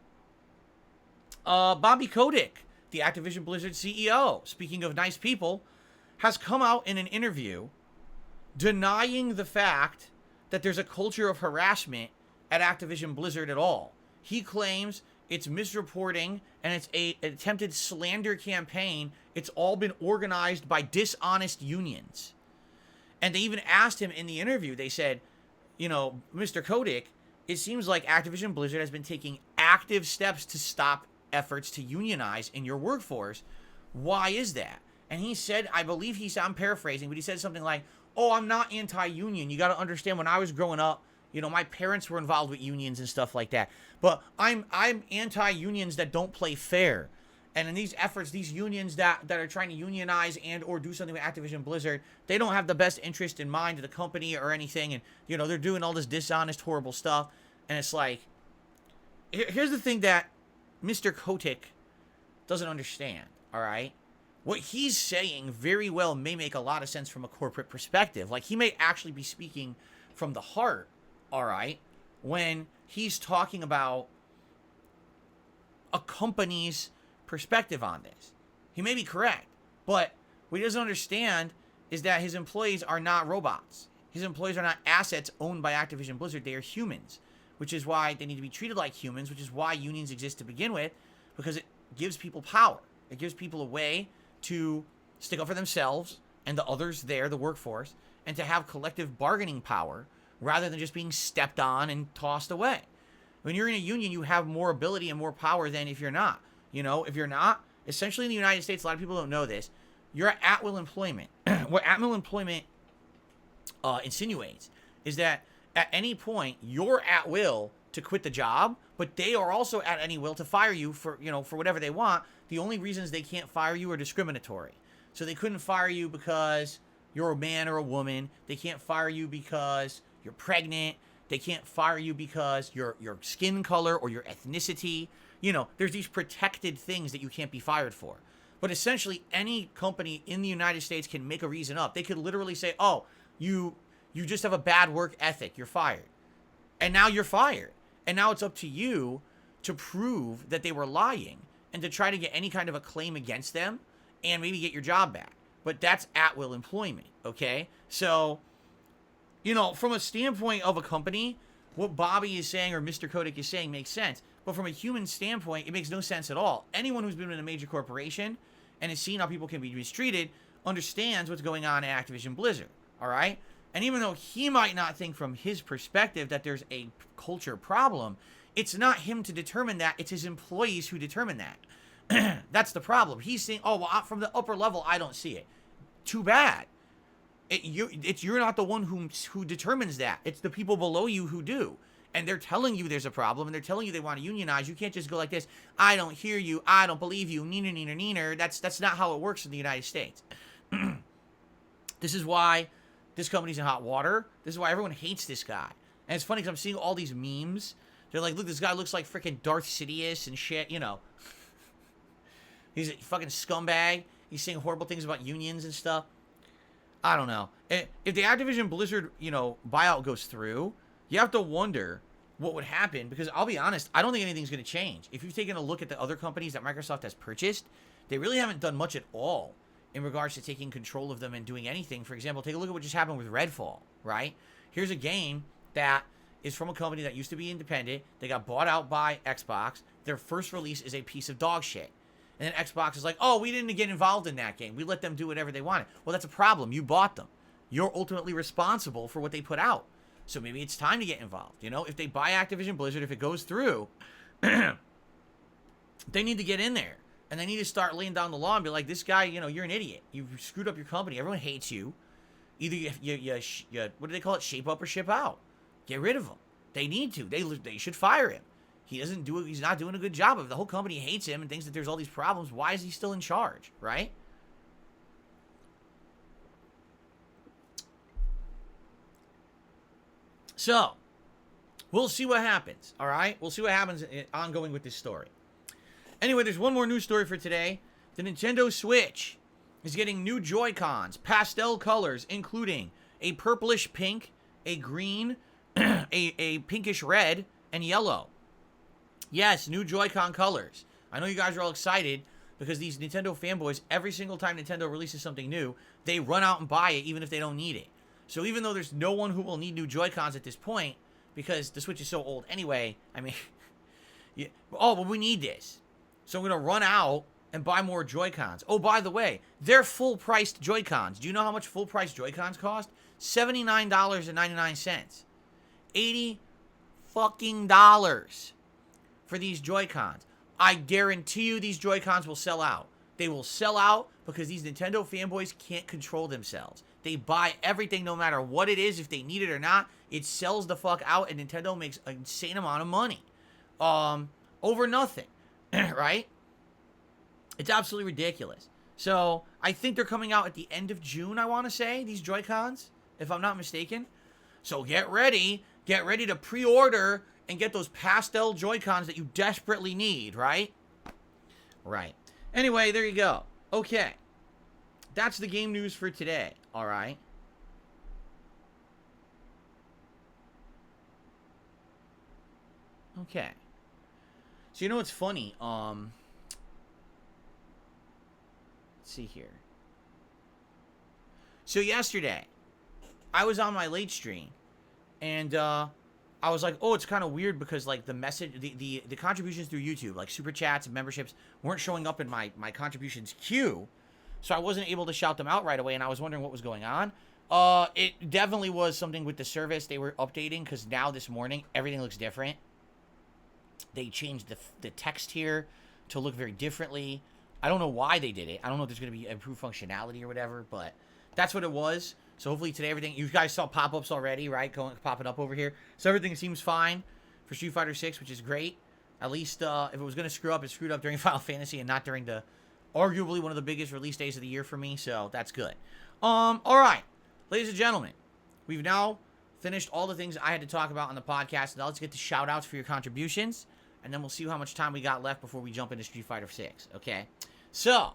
Bobby Kotick, the Activision Blizzard CEO, speaking of nice people, has come out in an interview denying the fact that there's a culture of harassment at Activision Blizzard at all. He claims it's misreporting and it's an attempted slander campaign. It's all been organized by dishonest unions. And they even asked him in the interview, they said, you know, Mr. Kotick, it seems like Activision Blizzard has been taking active steps to stop efforts to unionize in your workforce. Why is that? And he said, I believe he said, I'm paraphrasing, but he said something like, oh, I'm not anti-union. You got to understand, when I was growing up, you know, my parents were involved with unions and stuff like that. But I'm anti-unions that don't play fair. And in these efforts, these unions that are trying to unionize and or do something with Activision Blizzard, they don't have the best interest in mind of the company or anything. And, you know, they're doing all this dishonest, horrible stuff. And it's like, here's the thing that Mr. Kotick doesn't understand, all right? What he's saying very well may make a lot of sense from a corporate perspective. Like, he may actually be speaking from the heart, all right, when he's talking about a company's perspective on this. He may be correct, but what he doesn't understand is that his employees are not robots. His employees are not assets owned by Activision Blizzard. They are humans, which is why they need to be treated like humans, which is why unions exist to begin with, because it gives people power. It gives people a way to stick up for themselves and the others there, the workforce, and to have collective bargaining power rather than just being stepped on and tossed away. When you're in a union, you have more ability and more power than if you're not. You know, if you're not, essentially in the United States, a lot of people don't know this, you're at will employment. What at will employment insinuates is that at any point, you're at will to quit the job, but they are also at any will to fire you for, you know, for whatever they want. The only reasons they can't fire you are discriminatory. So they couldn't fire you because you're a man or a woman. They can't fire you because you're pregnant. They can't fire you because your skin color or your ethnicity. You know, there's these protected things that you can't be fired for. But essentially, any company in the United States can make a reason up. They could literally say, oh, you just have a bad work ethic. You're fired. And now you're fired. And now it's up to you to prove that they were lying and to try to get any kind of a claim against them and maybe get your job back. But that's at-will employment, okay? So, you know, from a standpoint of a company, what Bobby is saying or Mr. Kotick is saying makes sense. But from a human standpoint, it makes no sense at all. Anyone who's been in a major corporation and has seen how people can be mistreated understands what's going on at Activision Blizzard, all right? And even though he might not think from his perspective that there's a culture problem, it's not him to determine that. It's his employees who determine that. That's the problem. He's saying, oh, well, from the upper level, I don't see it. Too bad. You're not the one who determines that. It's the people below you who do. And they're telling you there's a problem, and they're telling you they want to unionize. You can't just go like this, I don't hear you, I don't believe you, neener, neener, neener. That's not how it works in the United States. This is why this company's in hot water. This is why everyone hates this guy. And it's funny because I'm seeing all these memes. They're like, look, this guy looks like freaking Darth Sidious and shit, you know. He's a fucking scumbag. He's saying horrible things about unions and stuff. I don't know. If the Activision Blizzard, you know, buyout goes through, you have to wonder what would happen, because I'll be honest, I don't think anything's going to change. If you've taken a look at the other companies that Microsoft has purchased, they really haven't done much at all in regards to taking control of them and doing anything. For example, take a look at what just happened with Redfall, right? Here's a game that is from a company that used to be independent. They got bought out by Xbox. Their first release is a piece of dog shit. And then Xbox is like, oh, we didn't get involved in that game. We let them do whatever they wanted. Well, that's a problem. You bought them. You're ultimately responsible for what they put out. So maybe it's time to get involved. You know, if they buy Activision Blizzard, if it goes through, they need to get in there. And they need to start laying down the law and be like, this guy, you know, you're an idiot. You've screwed up your company. Everyone hates you. Either you what do they call it? Shape up or ship out. Get rid of him. They need to. They should fire him. He's not doing a good job of it. The whole company hates him and thinks that there's all these problems. Why is he still in charge, right? So, we'll see what happens, all right? We'll see what happens ongoing with this story. Anyway, there's one more news story for today. The Nintendo Switch is getting new Joy-Cons, pastel colors, including a purplish pink, a green, a pinkish red, and yellow. Yes, new Joy-Con colors. I know you guys are all excited because these Nintendo fanboys, every single time Nintendo releases something new, they run out and buy it even if they don't need it. So even though there's no one who will need new Joy-Cons at this point, because the Switch is so old anyway, I mean, yeah, oh, well, we need this. So I'm going to run out and buy more Joy-Cons. Oh, by the way, they're full-priced Joy-Cons. Do you know how much full-priced Joy-Cons cost? $79.99. $80 fucking dollars for these Joy-Cons. I guarantee you these Joy-Cons will sell out. They will sell out because these Nintendo fanboys can't control themselves. They buy everything no matter what it is. If they need it or not, it sells the fuck out and Nintendo makes an insane amount of money. Over nothing. Right? It's absolutely ridiculous. So, I think they're coming out at the end of June, I want to say, these Joy-Cons, if I'm not mistaken. So, get ready. Get ready to pre-order and get those pastel Joy-Cons that you desperately need, right? Right. Anyway, there you go. Okay. That's the game news for today, all right? Okay. So, you know what's funny? Let's see here. So, yesterday, I was on my late stream, and, I was like, oh, it's kind of weird because, like, the message, the contributions through YouTube, like super chats and memberships, weren't showing up in my contributions queue, so I wasn't able to shout them out right away, and I was wondering what was going on. It definitely was something with the service they were updating, because now this morning, everything looks different. They changed the text here to look very differently. I don't know why they did it. I don't know if there's going to be improved functionality or whatever, but that's what it was. So hopefully today everything, you guys saw pop-ups already, right? Popping up over here. So everything seems fine for Street Fighter 6, which is great. At least if it was going to screw up, it screwed up during Final Fantasy and not during the arguably one of the biggest release days of the year for me. So that's good. All right, ladies and gentlemen, we've now finished all the things I had to talk about on the podcast. Now let's get to shout-outs for your contributions, and then we'll see how much time we got left before we jump into Street Fighter 6, okay? So,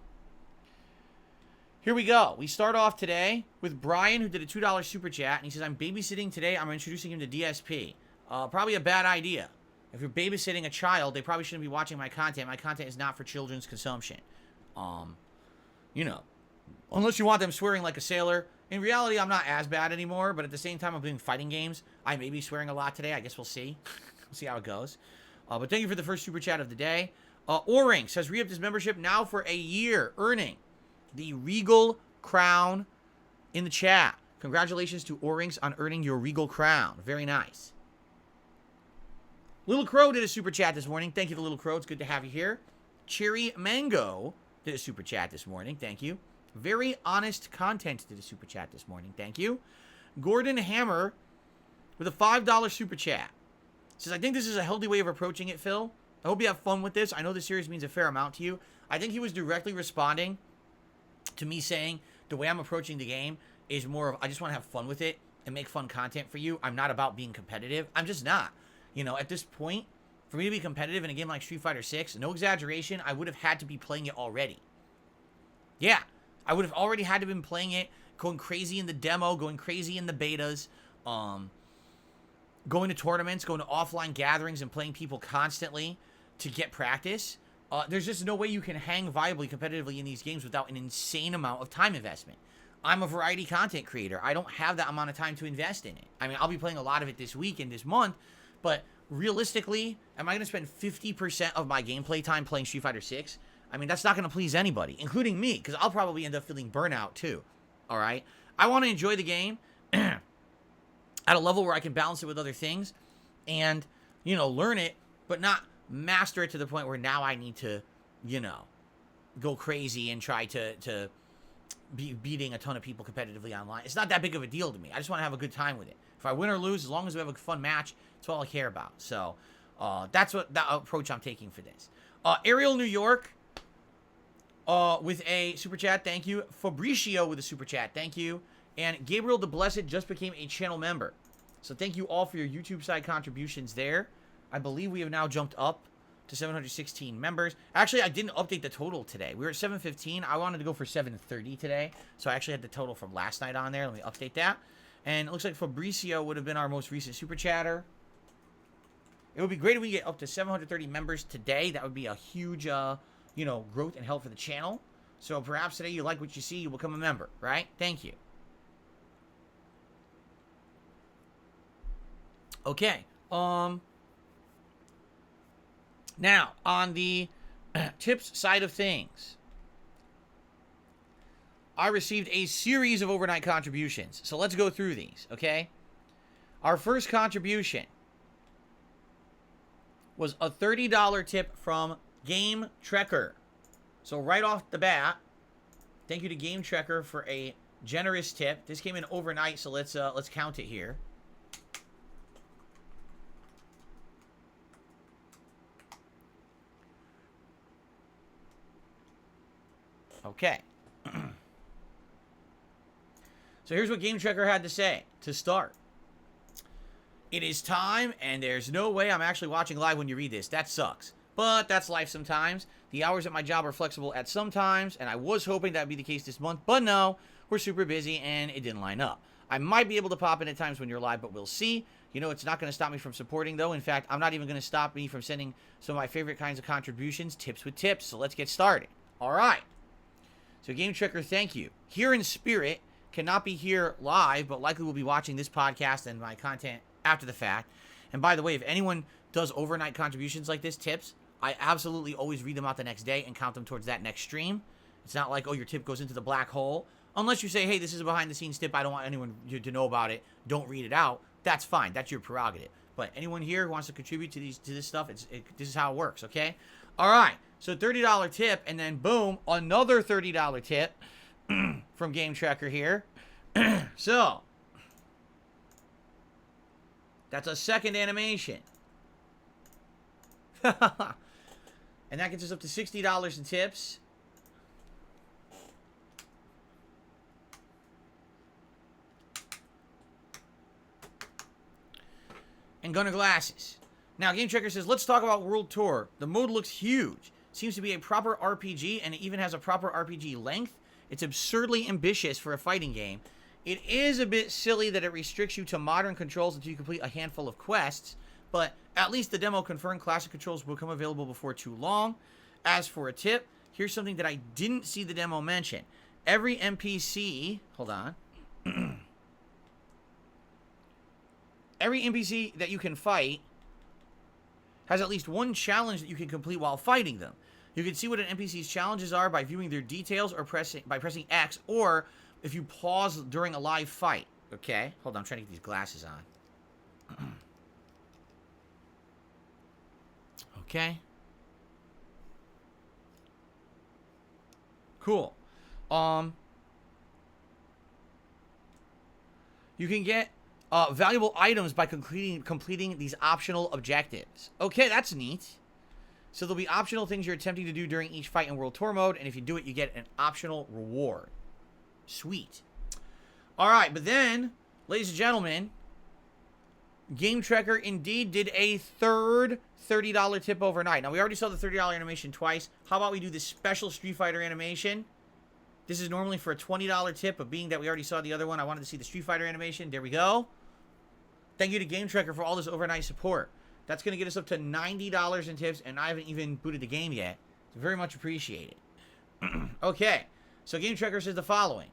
here we go. We start off today with Brian, who did a $2 super chat, and he says, I'm babysitting today. I'm introducing him to DSP. Probably a bad idea. If you're babysitting a child, they probably shouldn't be watching my content. My content is not for children's consumption. You know, unless you want them swearing like a sailor. In reality, I'm not as bad anymore, but at the same time, I'm doing fighting games. I may be swearing a lot today. I guess we'll see. We'll see how it goes. But thank you for the first super chat of the day. O-Ring says, re-upped his membership now for a year, earning the Regal Crown in the chat. Congratulations to O-Rings on earning your Regal Crown. Very nice. Little Crow did a super chat this morning. Thank you to Little Crow. It's good to have you here. Cherry Mango did a super chat this morning. Thank you. Very Honest Content did a super chat this morning. Thank you. Gordon Hammer with a $5 super chat. Says, I think this is a healthy way of approaching it, Phil. I hope you have fun with this. I know the series means a fair amount to you. I think he was directly responding to me saying the way I'm approaching the game is more of I just want to have fun with it and make fun content for you. I'm not about being competitive. I'm just not. You know, at this point, for me to be competitive in a game like Street Fighter 6, no exaggeration, I would have had to be playing it already. Yeah, I would have already had to have been playing it, going crazy in the demo, going crazy in the betas, going to tournaments, going to offline gatherings, and playing people constantly to get practice. There's just no way you can hang viably competitively in these games without an insane amount of time investment. I'm a variety content creator. I don't have that amount of time to invest in it. I mean, I'll be playing a lot of it this week and this month, but realistically, am I going to spend 50% of my gameplay time playing Street Fighter 6? I mean, that's not going to please anybody, including me, because I'll probably end up feeling burnout too. All right? I want to enjoy the game at a level where I can balance it with other things and, you know, learn it, but not master it to the point where now I need to, you know, go crazy and try to be beating a ton of people competitively online. It's not that big of a deal to me. I just want to have a good time with it. If I win or lose, as long as we have a fun match, that's all I care about. So, that's what that approach I'm taking for this. Ariel New York with a super chat, thank you. Fabricio with a super chat, thank you. And Gabriel the Blessed just became a channel member. So thank you all for your YouTube side contributions there. I believe we have now jumped up to 716 members. Actually, I didn't update the total today. We were at 715. I wanted to go for 730 today. So I actually had the total from last night on there. Let me update that. And it looks like Fabricio would have been our most recent super chatter. It would be great if we get up to 730 members today. That would be a huge, you know, growth and help for the channel. So perhaps today you like what you see, you become a member, right? Thank you. Okay. Now, on the tips side of things, I received a series of overnight contributions. So let's go through these, okay? Our first contribution was a $30 tip from Game Trekker. So right off the bat, thank you to Game Trekker for a generous tip. This came in overnight, so let's count it here. Okay. So here's what Game Trekker had to say to start. It is time, and there's no way I'm actually watching live when you read this. That sucks. But that's life sometimes. The hours at my job are flexible at some times, and I was hoping that would be the case this month, but no, we're super busy, and it didn't line up. I might be able to pop in at times when you're live, but we'll see. You know, it's not going to stop me from supporting, though. In fact, I'm not even going to stop me from sending some of my favorite kinds of contributions, tips with tips. So let's get started. All right. So Game Trekker, thank you. Here in spirit, cannot be here live, but likely will be watching this podcast and my content after the fact. And by the way, if anyone does overnight contributions like this, tips, I absolutely always read them out the next day and count them towards that next stream. It's not like, oh, your tip goes into the black hole. Unless you say, hey, this is a behind-the-scenes tip, I don't want anyone to know about it, don't read it out. That's fine. That's your prerogative. But anyone here who wants to contribute to this stuff, this is how it works, okay? All right. So $30 tip, and then boom, another $30 tip from Game Trekker here. So that's a second animation. And that gets us up to $60 in tips. And Gunner Glasses. Now, Game Trekker says, let's talk about World Tour. The mode looks huge. Seems to be a proper RPG, and it even has a proper RPG length. It's absurdly ambitious for a fighting game. It is a bit silly that it restricts you to modern controls until you complete a handful of quests, but at least the demo confirmed classic controls will become available before too long. As for a tip, here's something that I didn't see the demo mention. Every NPC, hold on. Every NPC that you can fight has at least one challenge that you can complete while fighting them. You can see what an NPC's challenges are by viewing their details or by pressing X, or if you pause during a live fight. Okay? Hold on, I'm trying to get these glasses on. Okay. Cool. You can get valuable items by completing these optional objectives. Okay, that's neat. So there'll be optional things you're attempting to do during each fight in World Tour mode, and if you do it, you get an optional reward. Sweet. All right, but then, ladies and gentlemen, Game Trekker indeed did a third $30 tip overnight. Now, we already saw the $30 animation twice. How about we do this special Street Fighter animation? This is normally for a $20 tip, but being that we already saw the other one, I wanted to see the Street Fighter animation. There we go. Thank you to Game Trekker for all this overnight support. That's going to get us up to $90 in tips, and I haven't even booted the game yet. It's very much appreciated. Okay, so Game Trekker says the following.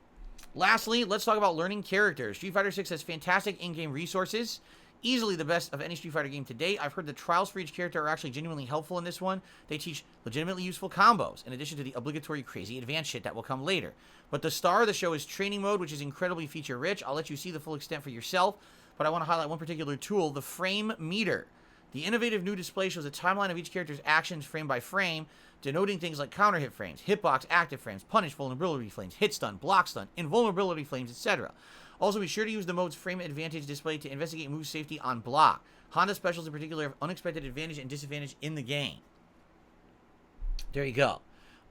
Lastly, let's talk about learning characters. Street Fighter 6 has fantastic in-game resources. Easily the best of any Street Fighter game to date. I've heard the trials for each character are actually genuinely helpful in this one. They teach legitimately useful combos, in addition to the obligatory crazy advanced shit that will come later. But the star of the show is training mode, which is incredibly feature-rich. I'll let you see the full extent for yourself, but I want to highlight one particular tool, the frame meter. The innovative new display shows a timeline of each character's actions frame by frame, denoting things like counter hit frames, hitbox active frames, punish vulnerability frames, hit stun, block stun, invulnerability frames, etc. Also, be sure to use the mode's frame advantage display to investigate move safety on block. Honda specials in particular have unexpected advantage and disadvantage in the game. There you go.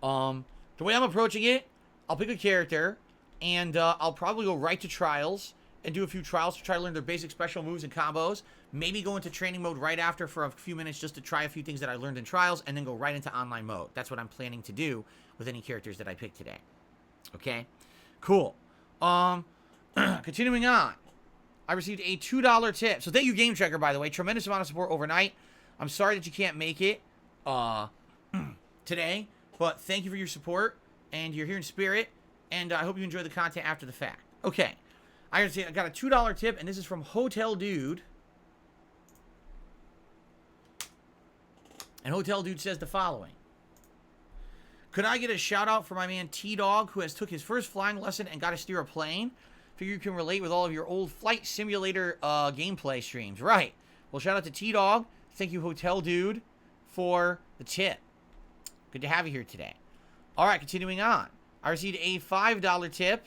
The way I'm approaching it, I'll pick a character, and I'll probably go right to trials, and do a few trials to try to learn their basic special moves and combos. Maybe go into training mode right after for a few minutes just to try a few things that I learned in trials, and then go right into online mode. That's what I'm planning to do with any characters that I pick today. Okay? Cool. Continuing on. I received a $2 tip. So thank you, Game Tracker, by the way. Tremendous amount of support overnight. I'm sorry that you can't make it today, but thank you for your support, and you're here in spirit, and I hope you enjoy the content after the fact. Okay. I got a $2 tip, and this is from Hotel Dude. And Hotel Dude says the following. Could I get a shout out for my man T-Dog, who has took his first flying lesson and got to steer a plane? Figure you can relate with all of your old flight simulator gameplay streams. Right. Well, shout out to T-Dog. Thank you, Hotel Dude, for the tip. Good to have you here today. All right, continuing on. I received a $5 tip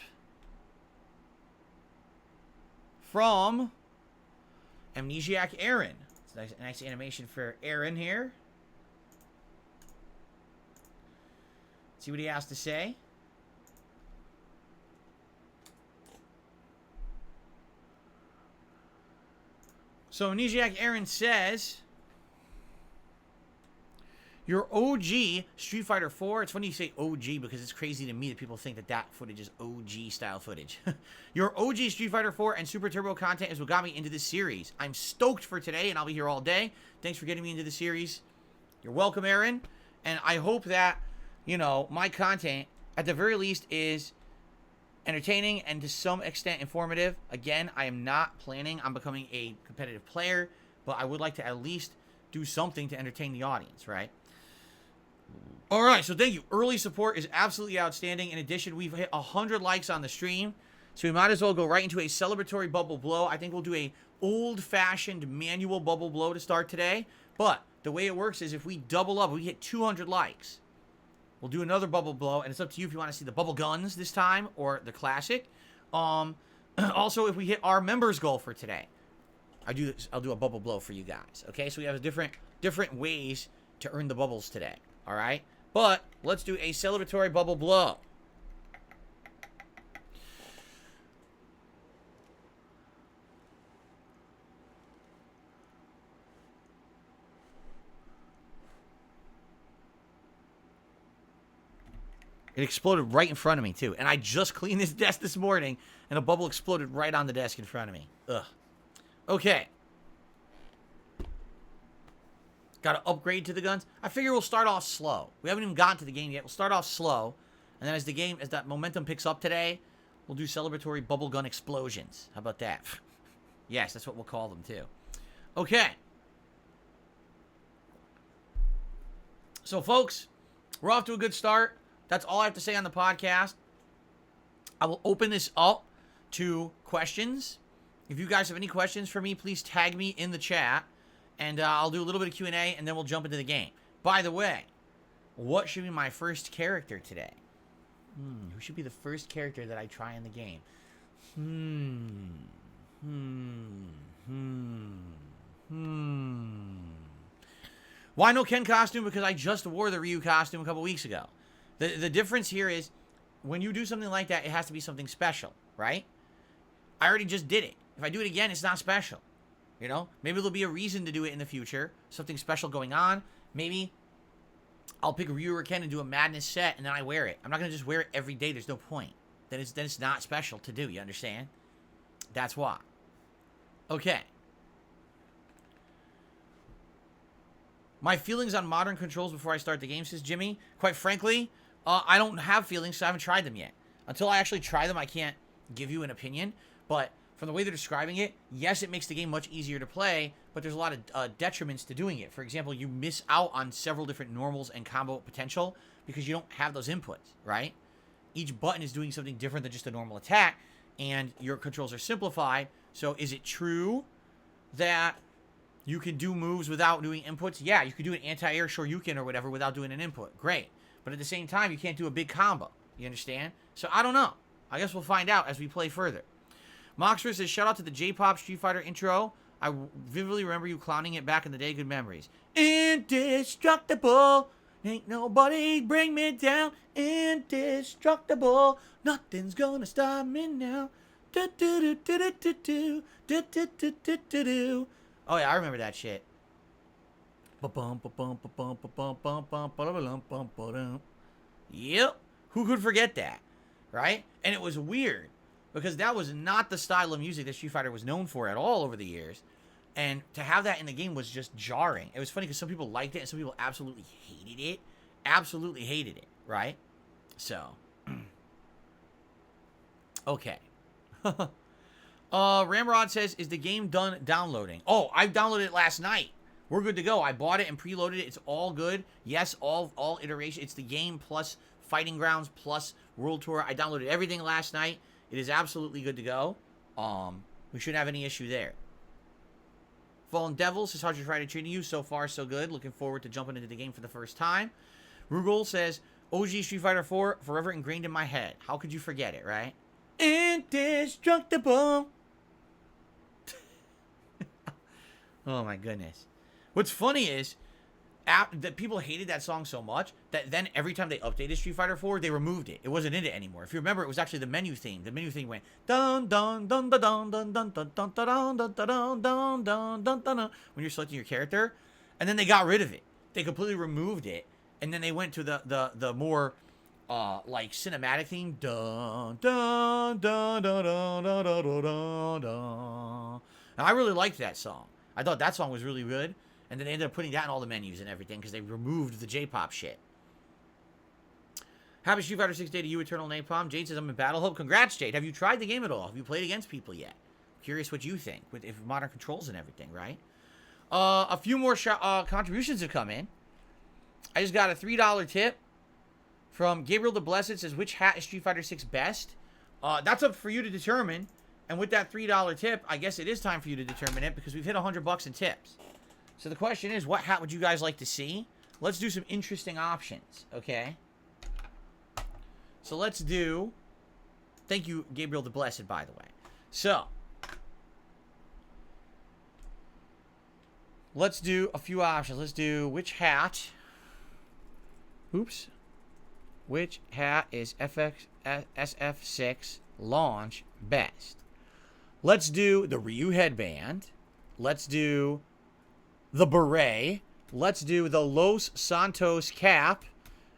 from Amnesiac Aaron. It's a nice animation for Aaron here. See what he has to say. So Amnesiac Aaron says, your OG Street Fighter 4, it's funny you say OG because it's crazy to me that people think that that footage is OG style footage. Your OG Street Fighter 4 and Super Turbo content is what got me into this series. I'm stoked for today, and I'll be here all day. Thanks for getting me into the series. You're welcome, Aaron. And I hope that, you know, my content, at the very least, is entertaining and to some extent informative. Again, I am not planning on becoming a competitive player, but I would like to at least do something to entertain the audience, right? All right, so thank you. Early support is absolutely outstanding. In addition, we've hit 100 likes on the stream, so we might as well go right into a celebratory bubble blow. I think we'll do a old-fashioned manual bubble blow to start today, but the way it works is if we double up, we hit 200 likes, we'll do another bubble blow, and it's up to you if you want to see the bubble guns this time or the classic. Also, if we hit our members goal for today, I'll do a bubble blow for you guys. Okay, so we have different ways to earn the bubbles today. All right, but let's do a celebratory bubble blow. It exploded right in front of me, too. And I just cleaned this desk this morning, and a bubble exploded right on the desk in front of me. Ugh. Okay. Got to upgrade to the guns. I figure we'll start off slow. We haven't even gotten to the game yet. We'll start off slow. And then as that momentum picks up today, we'll do celebratory bubble gun explosions. How about that? Yes, that's what we'll call them, too. Okay. So, folks, we're off to a good start. That's all I have to say on the podcast. I will open this up to questions. If you guys have any questions for me, please tag me in the chat. And I'll do a little bit of Q&A, and then we'll jump into the game. By the way, what should be my first character today? Who should be the first character that I try in the game? Why no Ken costume? Because I just wore the Ryu costume a couple weeks ago. The difference here is when you do something like that, it has to be something special, right? I already just did it. If I do it again, it's not special. You know, maybe there'll be a reason to do it in the future. Something special going on. Maybe I'll pick Ryu or Ken and do a madness set, and then I wear it. I'm not going to just wear it every day. There's no point. Then it's not special to do. You understand? That's why. Okay. My feelings on modern controls before I start the game, says Jimmy. Quite frankly, I don't have feelings, so I haven't tried them yet. Until I actually try them, I can't give you an opinion. But from the way they're describing it, yes, it makes the game much easier to play, but there's a lot of detriments to doing it. For example, you miss out on several different normals and combo potential because you don't have those inputs, right? Each button is doing something different than just a normal attack, and your controls are simplified. So is it true that you can do moves without doing inputs? Yeah, you could do an anti-air Shoryuken or whatever without doing an input. Great. But at the same time, you can't do a big combo. You understand? So I don't know. I guess we'll find out as we play further. Moxer says, shout out to the J-Pop Street Fighter intro. I vividly remember you clowning it back in the day. Good memories. Indestructible. Ain't nobody bring me down. Indestructible. Nothing's gonna stop me now. Oh yeah, I remember that shit. Yep. Who could forget that? Right? And it was weird because that was not the style of music that Street Fighter was known for at all over the years. And to have that in the game was just jarring. It was funny because some people liked it and some people absolutely hated it. Absolutely hated it, right? So, okay. Ramrod says, is the game done downloading? Oh, I downloaded it last night. We're good to go. I bought it and preloaded it. It's all good. Yes, all iteration. It's the game plus Fighting Grounds plus World Tour. I downloaded everything last night. It is absolutely good to go. We shouldn't have any issue there. Fallen Devils says, how's your Friday treating you? So far, so good. Looking forward to jumping into the game for the first time. Rugol says, OG Street Fighter 4 forever ingrained in my head. How could you forget it, right? Indestructible. Oh my goodness. What's funny is that people hated that song so much that then every time they updated Street Fighter 4, they removed it. It wasn't in it anymore. If you remember, it was actually the menu theme. The menu theme went dun dun dun dun dun dun dun dun dun dun dun dun dun dun dun dun when you're selecting your character, and then they got rid of it. They completely removed it, and then they went to the more like cinematic theme. Dun dun dun dun dun dun dun dun dun. And I really liked that song. I thought that song was really good. And then they ended up putting that in all the menus and everything because they removed the J-pop shit. Happy Street Fighter 6 Day to you, Eternal Napalm. Jade says, I'm in Battle Hope. Congrats, Jade. Have you tried the game at all? Have you played against people yet? Curious what you think with if modern controls and everything, right? A few more contributions have come in. I just got a $3 tip from Gabriel the Blessed. Says, which hat is Street Fighter 6 best? That's up for you to determine. And with that $3 tip, I guess it is time for you to determine it because we've hit $100 in tips. So the question is, what hat would you guys like to see? Let's do some interesting options, okay? So let's do... Thank you, Gabriel the Blessed, by the way. So, let's do a few options. Let's do which hat... Oops. Which hat is SF6 launch best? Let's do the Ryu headband. Let's do the beret. Let's do the Los Santos cap.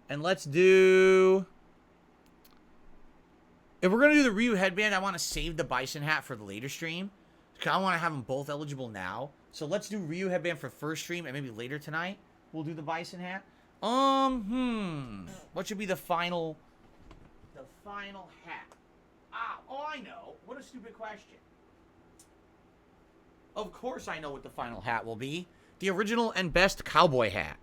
And let's do... If we're going to do the Ryu headband, I want to save the Bison hat for the later stream. I want to have them both eligible now. So let's do Ryu headband for first stream and maybe later tonight we'll do the Bison hat. What should be the final hat? Oh, I know. What a stupid question. Of course I know what the final hat will be. The original and best cowboy hat.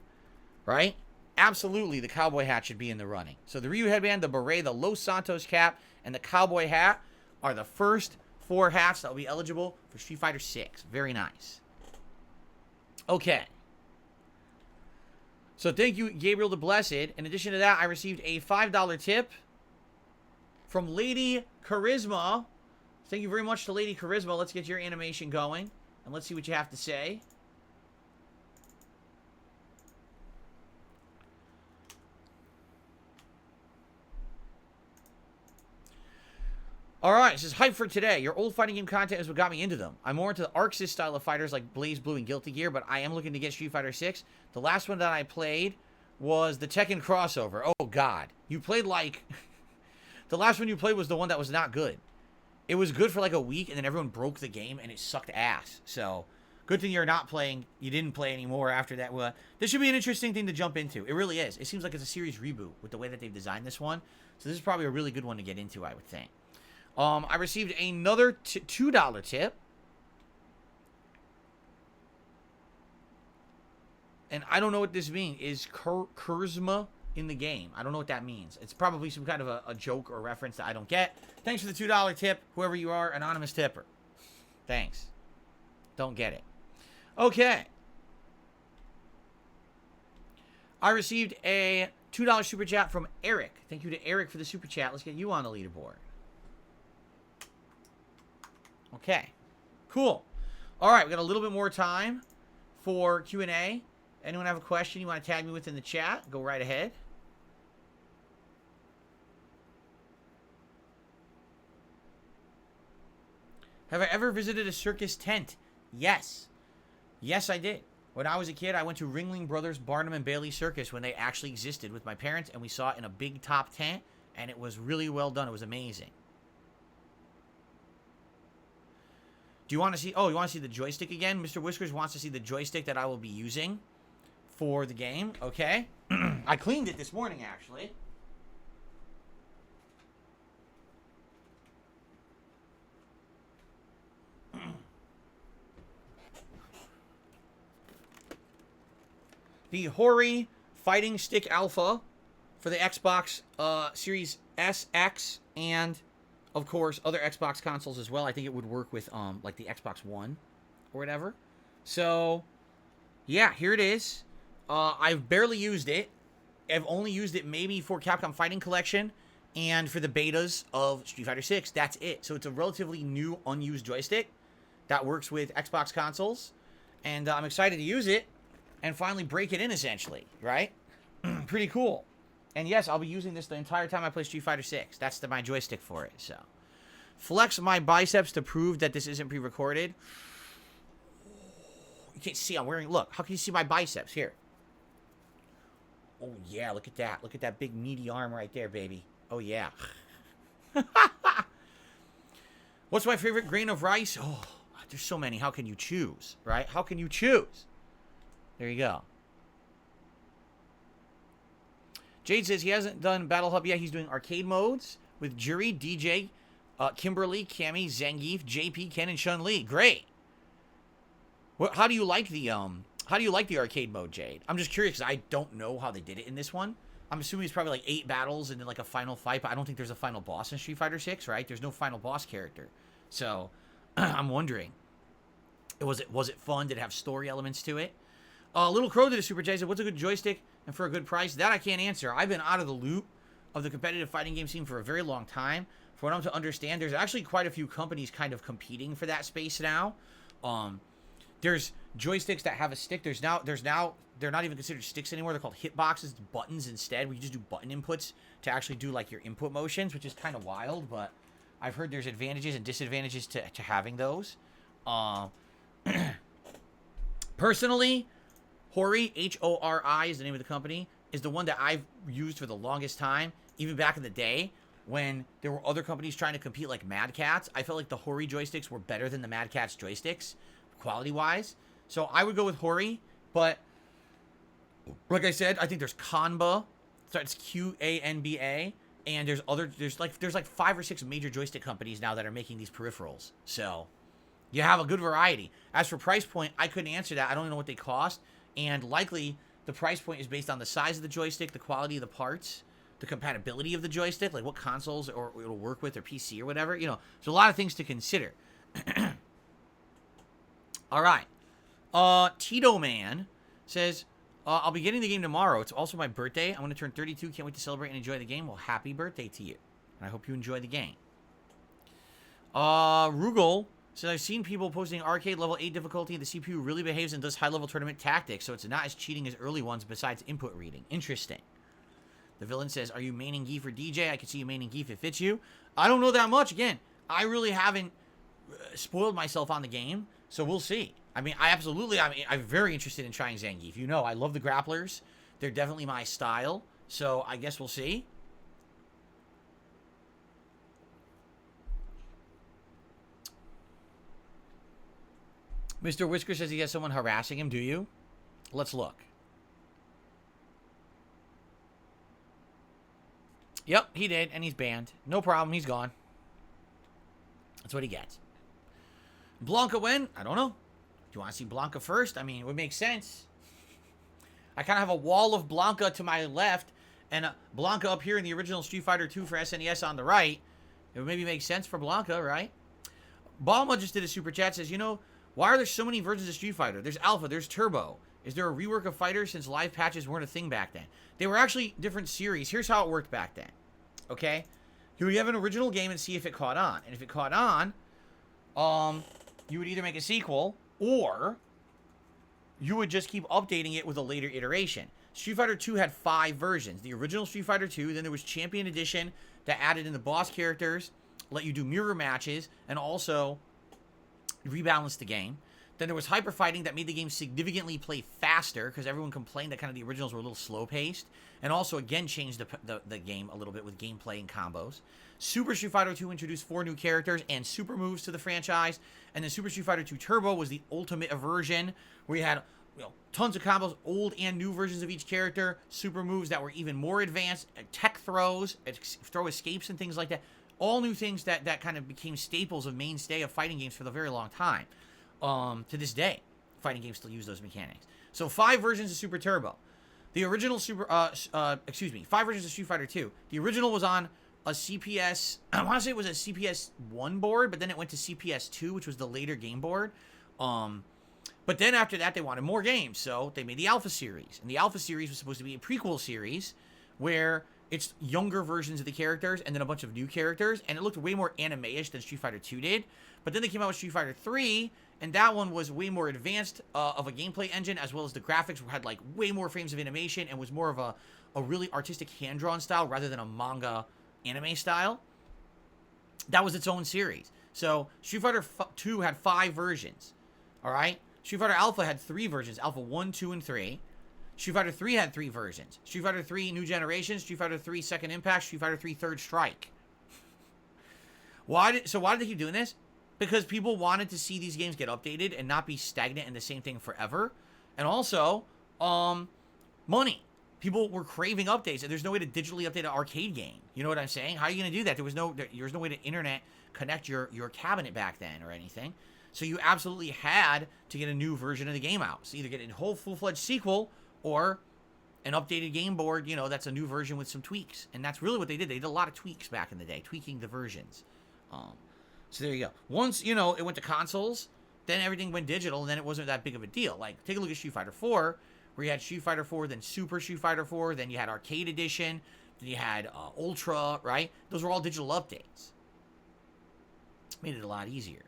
Right? Absolutely, the cowboy hat should be in the running. So the Ryu headband, the beret, the Los Santos cap, and the cowboy hat are the first 4 hats that will be eligible for Street Fighter 6. Very nice. Okay. So thank you, Gabriel the Blessed. In addition to that, I received a $5 tip from Lady Charisma. Thank you very much to Lady Charisma. Let's get your animation going. And let's see what you have to say. Alright, it says, hype for today. Your old fighting game content is what got me into them. I'm more into the Arxis style of fighters like Blaze Blue and Guilty Gear, but I am looking to get Street Fighter 6. The last one that I played was the Tekken crossover. Oh, God. You played like... the last one you played was the one that was not good. It was good for like a week, and then everyone broke the game, and it sucked ass. So, good thing you're not playing. You didn't play anymore after that. Well, this should be an interesting thing to jump into. It really is. It seems like it's a series reboot with the way that they've designed this one. So this is probably a really good one to get into, I would think. I received another $2 tip. And I don't know what this means. Is charisma in the game? I don't know what that means. It's probably some kind of a joke or reference that I don't get. Thanks for the $2 tip, whoever you are, anonymous tipper. Thanks. Don't get it. Okay. I received a $2 super chat from Eric. Thank you to Eric for the super chat. Let's get you on the leaderboard. Okay, cool. All right, we got a little bit more time for Q&A. Anyone have a question you want to tag me with in the chat? Go right ahead. Have I ever visited a circus tent? Yes. Yes, I did. When I was a kid, I went to Ringling Brothers Barnum and Bailey Circus when they actually existed with my parents, and we saw it in a big top tent, and it was really well done. It was amazing. Do you want to see... Oh, you want to see the joystick again? Mr. Whiskers wants to see the joystick that I will be using for the game. Okay. I cleaned it this morning, actually. The Hori Fighting Stick Alpha for the Xbox Series S, X, and, of course, other Xbox consoles as well. I think it would work with, like, the Xbox One or whatever. So, yeah, here it is. I've barely used it. I've only used it maybe for Capcom Fighting Collection and for the betas of Street Fighter 6. That's it. So it's a relatively new, unused joystick that works with Xbox consoles. And I'm excited to use it and finally break it in, essentially, right? Pretty cool. And yes, I'll be using this the entire time I play Street Fighter 6. That's my joystick for it, so. Flex my biceps to prove that this isn't pre-recorded. You can't see, I'm wearing, look, how can you see my biceps? Here. Oh, yeah, look at that. Look at that big meaty arm right there, baby. Oh, yeah. What's my favorite grain of rice? Oh, there's so many. How can you choose, right? How can you choose? There you go. Jade says he hasn't done Battle Hub yet. He's doing arcade modes with Jury, DJ, Kimberly, Cammy, Zangief, JP, Ken, and Chun-Li. Great. How do you like the arcade mode, Jade? I'm just curious because I don't know how they did it in this one. I'm assuming it's probably like 8 battles and then like a final fight, but I don't think there's a final boss in Street Fighter 6, right? There's no final boss character. So, I'm wondering. Was it fun? Did it have story elements to it? Little Crow did a super chat. Said, what's a good joystick and for a good price? That I can't answer. I've been out of the loop of the competitive fighting game scene for a very long time. For what I'm to understand, there's actually quite a few companies kind of competing for that space now. There's joysticks that have a stick. There's now they're not even considered sticks anymore. They're called hitboxes, buttons instead. We just do button inputs to actually do like your input motions, which is kind of wild, but I've heard there's advantages and disadvantages to having those. Personally, Hori, H-O-R-I is the name of the company, is the one that I've used for the longest time. Even back in the day when there were other companies trying to compete like Mad Catz, I felt like the Hori joysticks were better than the Mad Catz joysticks, quality-wise. So I would go with Hori, but like I said, I think there's Kanba, so it's Q-A-N-B-A, and there's like 5 or 6 major joystick companies now that are making these peripherals. So you have a good variety. As for price point, I couldn't answer that. I don't even know what they cost. And likely, the price point is based on the size of the joystick, the quality of the parts, the compatibility of the joystick, like what consoles or it'll work with, or PC or whatever. You know, there's a lot of things to consider. All right. Tito Man says, I'll be getting the game tomorrow. It's also my birthday. I'm going to turn 32. Can't wait to celebrate and enjoy the game. Well, happy birthday to you. And I hope you enjoy the game. Rugal says, I've seen people posting arcade level 8 difficulty, and the CPU really behaves and does high-level tournament tactics, so it's not as cheating as early ones besides input reading. Interesting. The villain says, are you maining Geef or DJ? I can see you maining Geef if it fits you. I don't know that much. Again, I really haven't spoiled myself on the game, so we'll see. I mean, I'm very interested in trying Zangief. You know, I love the grapplers. They're definitely my style, so I guess we'll see. Mr. Whisker says he has someone harassing him. Do you? Let's look. Yep, he did, and he's banned. No problem, he's gone. That's what he gets. Blanca when? I don't know. Do you want to see Blanca first? I mean, it would make sense. I kind of have a wall of Blanca to my left, and Blanca up here in the original Street Fighter 2 for SNES on the right. It would maybe make sense for Blanca, right? Balma just did a super chat, says, you know, why are there so many versions of Street Fighter? There's Alpha, there's Turbo. Is there a rework of Fighter since live patches weren't a thing back then? They were actually different series. Here's how it worked back then. Okay? You would have an original game and see if it caught on. And if it caught on, you would either make a sequel or you would just keep updating it with a later iteration. Street Fighter 2 had 5 versions. The original Street Fighter 2, then there was Champion Edition that added in the boss characters, let you do mirror matches, and also rebalanced the game. Then there was hyper fighting that made the game significantly play faster because everyone complained that kind of the originals were a little slow paced, and also again changed the game a little bit with gameplay and combos. Super Street Fighter 2 introduced 4 new characters and super moves to the franchise, and then Super Street Fighter 2 Turbo was the ultimate version where you had tons of combos, old and new versions of each character, super moves that were even more advanced, tech throws, throw escapes and things like that. All new things that kind of became staples of mainstay of fighting games for the very long time. To this day, fighting games still use those mechanics. So 5 versions of Super Turbo. The original 5 versions of Street Fighter 2. The original was on a CPS, I want to say it was a CPS 1 board, but then it went to CPS 2, which was the later game board. But then after that, they wanted more games, so they made the Alpha series. And the Alpha series was supposed to be a prequel series where it's younger versions of the characters and then a bunch of new characters, and it looked way more anime-ish than Street Fighter 2 did. But then they came out with Street Fighter 3, and that one was way more advanced of a gameplay engine, as well as the graphics had like way more frames of animation and was more of a really artistic hand-drawn style rather than a manga anime style. That was its own series. So Street Fighter 2 had 5 versions. All right? Street Fighter Alpha had 3 versions, Alpha 1, 2, and 3. Street Fighter 3 had 3 versions. Street Fighter 3 New Generation, Street Fighter 3 Second Impact, Street Fighter 3 Third Strike. Why did they keep doing this? Because people wanted to see these games get updated and not be stagnant in the same thing forever. And also, money. People were craving updates, and there's no way to digitally update an arcade game. You know what I'm saying? How are you going to do that? There was no way to internet connect your cabinet back then or anything. So you absolutely had to get a new version of the game out. So either get a whole full-fledged sequel or an updated game board, that's a new version with some tweaks. And that's really what they did. They did a lot of tweaks back in the day, tweaking the versions. So there you go. Once, it went to consoles, then everything went digital, and then it wasn't that big of a deal. Like, take a look at Street Fighter 4, where you had Street Fighter 4, then Super Street Fighter 4, then you had Arcade Edition, then you had Ultra, right? Those were all digital updates. Made it a lot easier.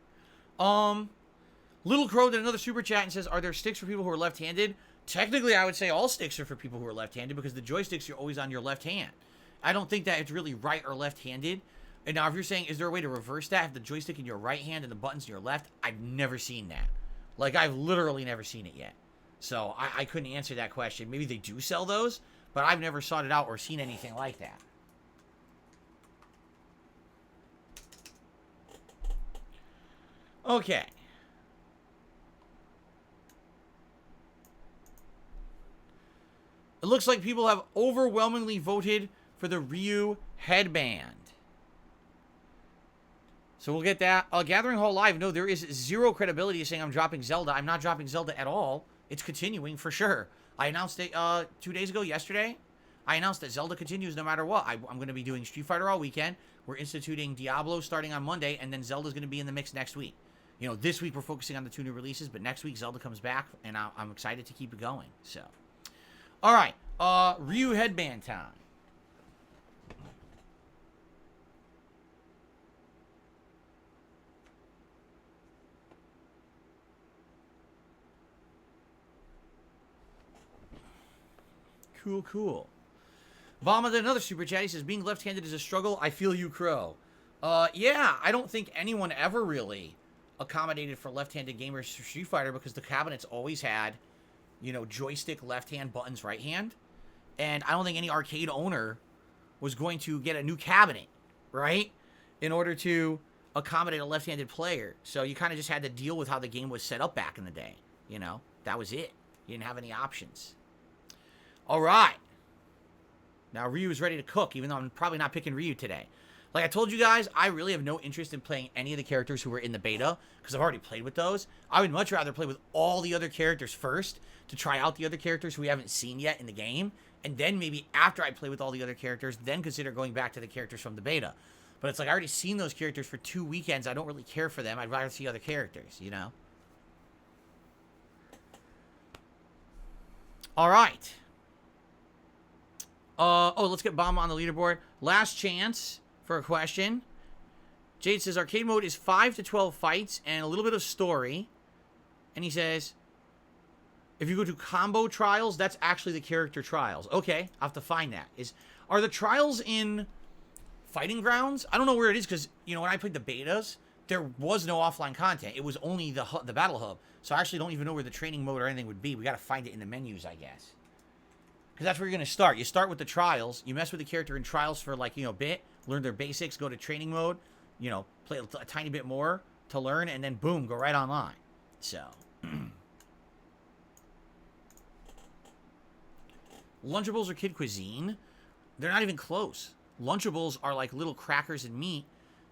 Little Crow did another super chat and says, are there sticks for people who are left-handed? Technically, I would say all sticks are for people who are left-handed because the joysticks are always on your left hand. I don't think that it's really right or left-handed. And now, if you're saying, is there a way to reverse that? Have the joystick in your right hand and the buttons in your left? I've never seen that. Like, I've literally never seen it yet. So, I couldn't answer that question. Maybe they do sell those, but I've never sought it out or seen anything like that. Okay. It looks like people have overwhelmingly voted for the Ryu headband. So we'll get that. Gathering Hall Live, no, there is zero credibility saying I'm dropping Zelda. I'm not dropping Zelda at all. It's continuing for sure. I announced it 2 days ago, yesterday. I announced that Zelda continues no matter what. I'm going to be doing Street Fighter all weekend. We're instituting Diablo starting on Monday, and then Zelda's going to be in the mix next week. This week we're focusing on the 2 new releases, but next week Zelda comes back, and I'm excited to keep it going. So, all right, Ryu headband time. Cool. Vama did another super chat. He says, being left-handed is a struggle. I feel you, Crow. Yeah, I don't think anyone ever really accommodated for left-handed gamers for Street Fighter because the cabinets always had, joystick left hand, buttons right hand. And I don't think any arcade owner was going to get a new cabinet, right? In order to accommodate a left-handed player. So you kind of just had to deal with how the game was set up back in the day. That was it. You didn't have any options. All right. Now Ryu is ready to cook, even though I'm probably not picking Ryu today. Like I told you guys, I really have no interest in playing any of the characters who were in the beta, because I've already played with those. I would much rather play with all the other characters first, to try out the other characters who we haven't seen yet in the game, and then maybe after I play with all the other characters, then consider going back to the characters from the beta. But it's like, I already seen those characters for 2 weekends, I don't really care for them, I'd rather see other characters, Alright. Let's get Bomb on the leaderboard. Last chance for a question. Jade says, arcade mode is 5 to 12 fights and a little bit of story. And he says, if you go to combo trials, that's actually the character trials. Okay, I'll have to find that. Are the trials in Fighting Grounds? I don't know where it is because, when I played the betas, there was no offline content. It was only the battle hub. So I actually don't even know where the training mode or anything would be. We got to find it in the menus, I guess. Because that's where you're going to start. You start with the trials. You mess with the character in trials for like, a bit. Learn their basics. Go to training mode. Play a tiny bit more to learn. And then boom, go right online. So. Lunchables or Kid Cuisine? They're not even close. Lunchables are like little crackers and meat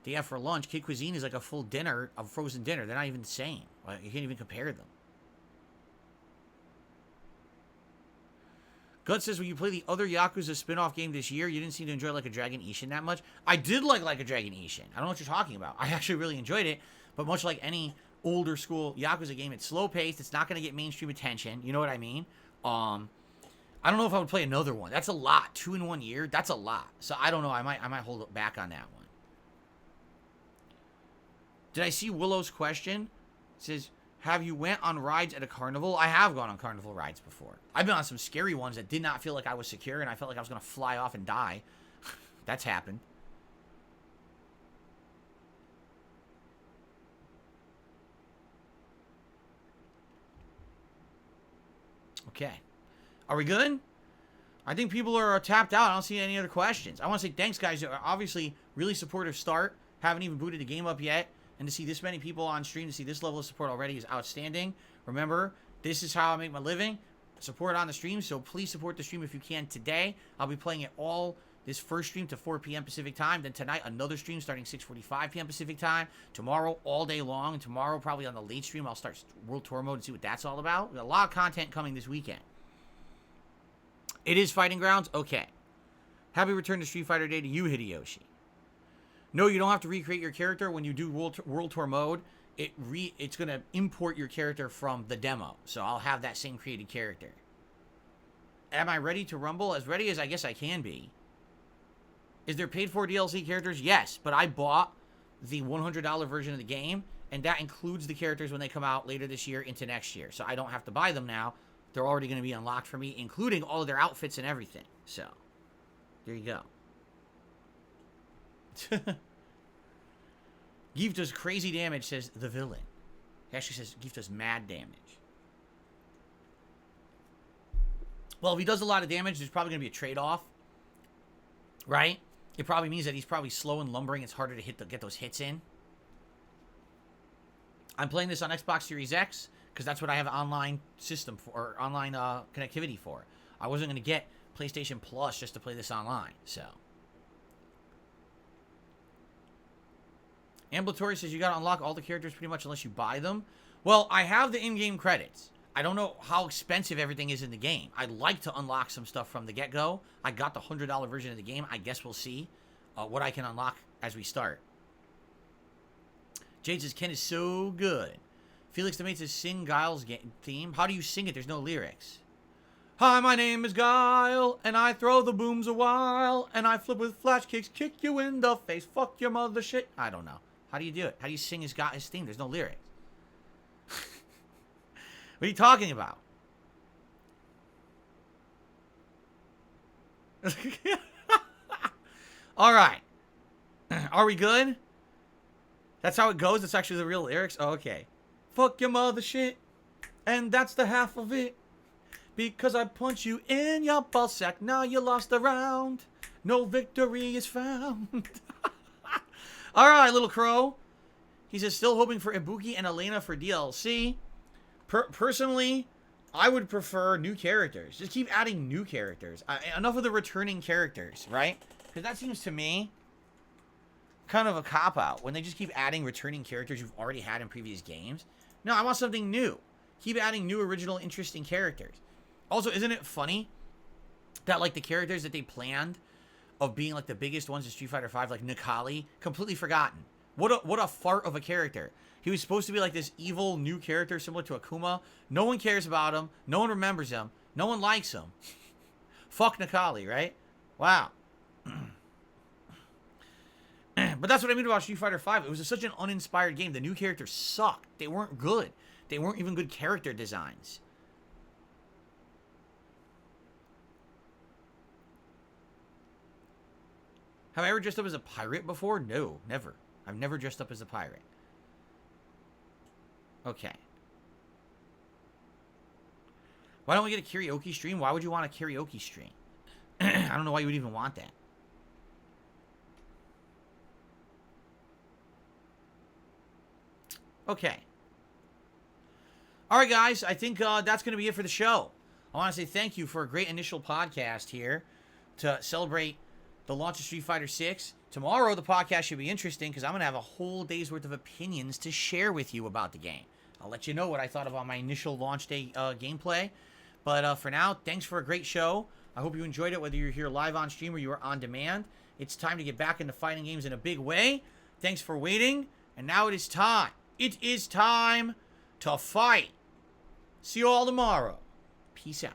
they have for lunch. Kid Cuisine is like a full dinner, a frozen dinner. They're not even the same. You can't even compare them. Gut says, when you play the other Yakuza spin-off game this year, you didn't seem to enjoy Like a Dragon Ishin that much. I did like a Dragon Ishin. I don't know what you're talking about. I actually really enjoyed it, but much like any older school Yakuza game, it's slow-paced. It's not going to get mainstream attention. You know what I mean? I don't know if I would play another one. That's a lot. 2 in 1 year. That's a lot. So I don't know. I might hold back on that one. Did I see Willow's question? It says, have you went on rides at a carnival? I have gone on carnival rides before. I've been on some scary ones that did not feel like I was secure, and I felt like I was going to fly off and die. That's happened. Okay. Are we good? I think people are tapped out. I don't see any other questions. I want to say thanks, guys. Obviously, really supportive start. Haven't even booted the game up yet. And to see this many people on stream, to see this level of support already is outstanding. Remember, this is how I make my living. Support on the stream, so please support the stream if you can today. I'll be playing it all this first stream to 4 p.m. Pacific time. Then tonight, another stream starting 6:45 p.m. Pacific time. Tomorrow, all day long. And tomorrow, probably on the late stream, I'll start World Tour mode and see what that's all about. We got a lot of content coming this weekend. It is Fighting Grounds? Okay. Happy return to Street Fighter Day to you, Hideyoshi. No, you don't have to recreate your character. When you do World Tour mode, it's going to import your character from the demo. So I'll have that same created character. Am I ready to rumble? As ready as I guess I can be. Is there paid for DLC characters? Yes, but I bought the $100 version of the game, and that includes the characters when they come out later this year into next year. So I don't have to buy them now. They're already going to be unlocked for me, including all of their outfits and everything. So, there you go. Geef does crazy damage, says the villain. He actually says Geef does mad damage. Well, if he does a lot of damage, there's probably going to be a trade-off. Right? It probably means that he's probably slow and lumbering. It's harder to get those hits in. I'm playing this on Xbox Series X because that's what I have an online system for, or online connectivity for. I wasn't going to get PlayStation Plus just to play this online, so. Ambulatory says you got to unlock all the characters pretty much unless you buy them. Well, I have the in-game credits. I don't know how expensive everything is in the game. I'd like to unlock some stuff from the get-go. I got the $100 version of the game. I guess we'll see what I can unlock as we start. Jade says, Ken is so good. Felix the Mate says, sing Guile's theme. How do you sing it? There's no lyrics. Hi, my name is Guile, and I throw the booms a while, and I flip with flash kicks, kick you in the face, fuck your mother shit. I don't know. How do you do it? How do you sing his theme? There's no lyrics. What are you talking about? All right. Are we good? That's how it goes? That's actually the real lyrics? Oh, okay. Fuck your mother shit. And that's the half of it. Because I punch you in your ballsack. Now you lost the round. No victory is found. All right, little crow. He says, still hoping for Ibuki and Elena for DLC. Personally, I would prefer new characters. Just keep adding new characters. Enough of the returning characters, right? Because that seems to me kind of a cop-out. When they just keep adding returning characters you've already had in previous games. No, I want something new. Keep adding new, original, interesting characters. Also, isn't it funny that, like, the characters that they planned of being, like, the biggest ones in Street Fighter V, like Nikali, completely forgotten. What a fart of a character. He was supposed to be like this evil new character similar to Akuma. No one cares about him. No one remembers him. No one likes him. Fuck Nikali, right? Wow. But that's what I mean about Street Fighter V. It was such an uninspired game. The new characters sucked. They weren't good. They weren't even good character designs. Have I ever dressed up as a pirate before? No, never. I've never dressed up as a pirate. Okay. Why don't we get a karaoke stream? Why would you want a karaoke stream? I don't know why you would even want that. Okay. All right, guys. I think that's going to be it for the show. I want to say thank you for a great initial podcast here to celebrate the launch of Street Fighter 6. Tomorrow, the podcast should be interesting because I'm going to have a whole day's worth of opinions to share with you about the game. I'll let you know what I thought about my initial launch day gameplay. But for now, thanks for a great show. I hope you enjoyed it, whether you're here live on stream or you are on demand. It's time to get back into fighting games in a big way. Thanks for waiting. And now it is time. It is time to fight. See you all tomorrow. Peace out.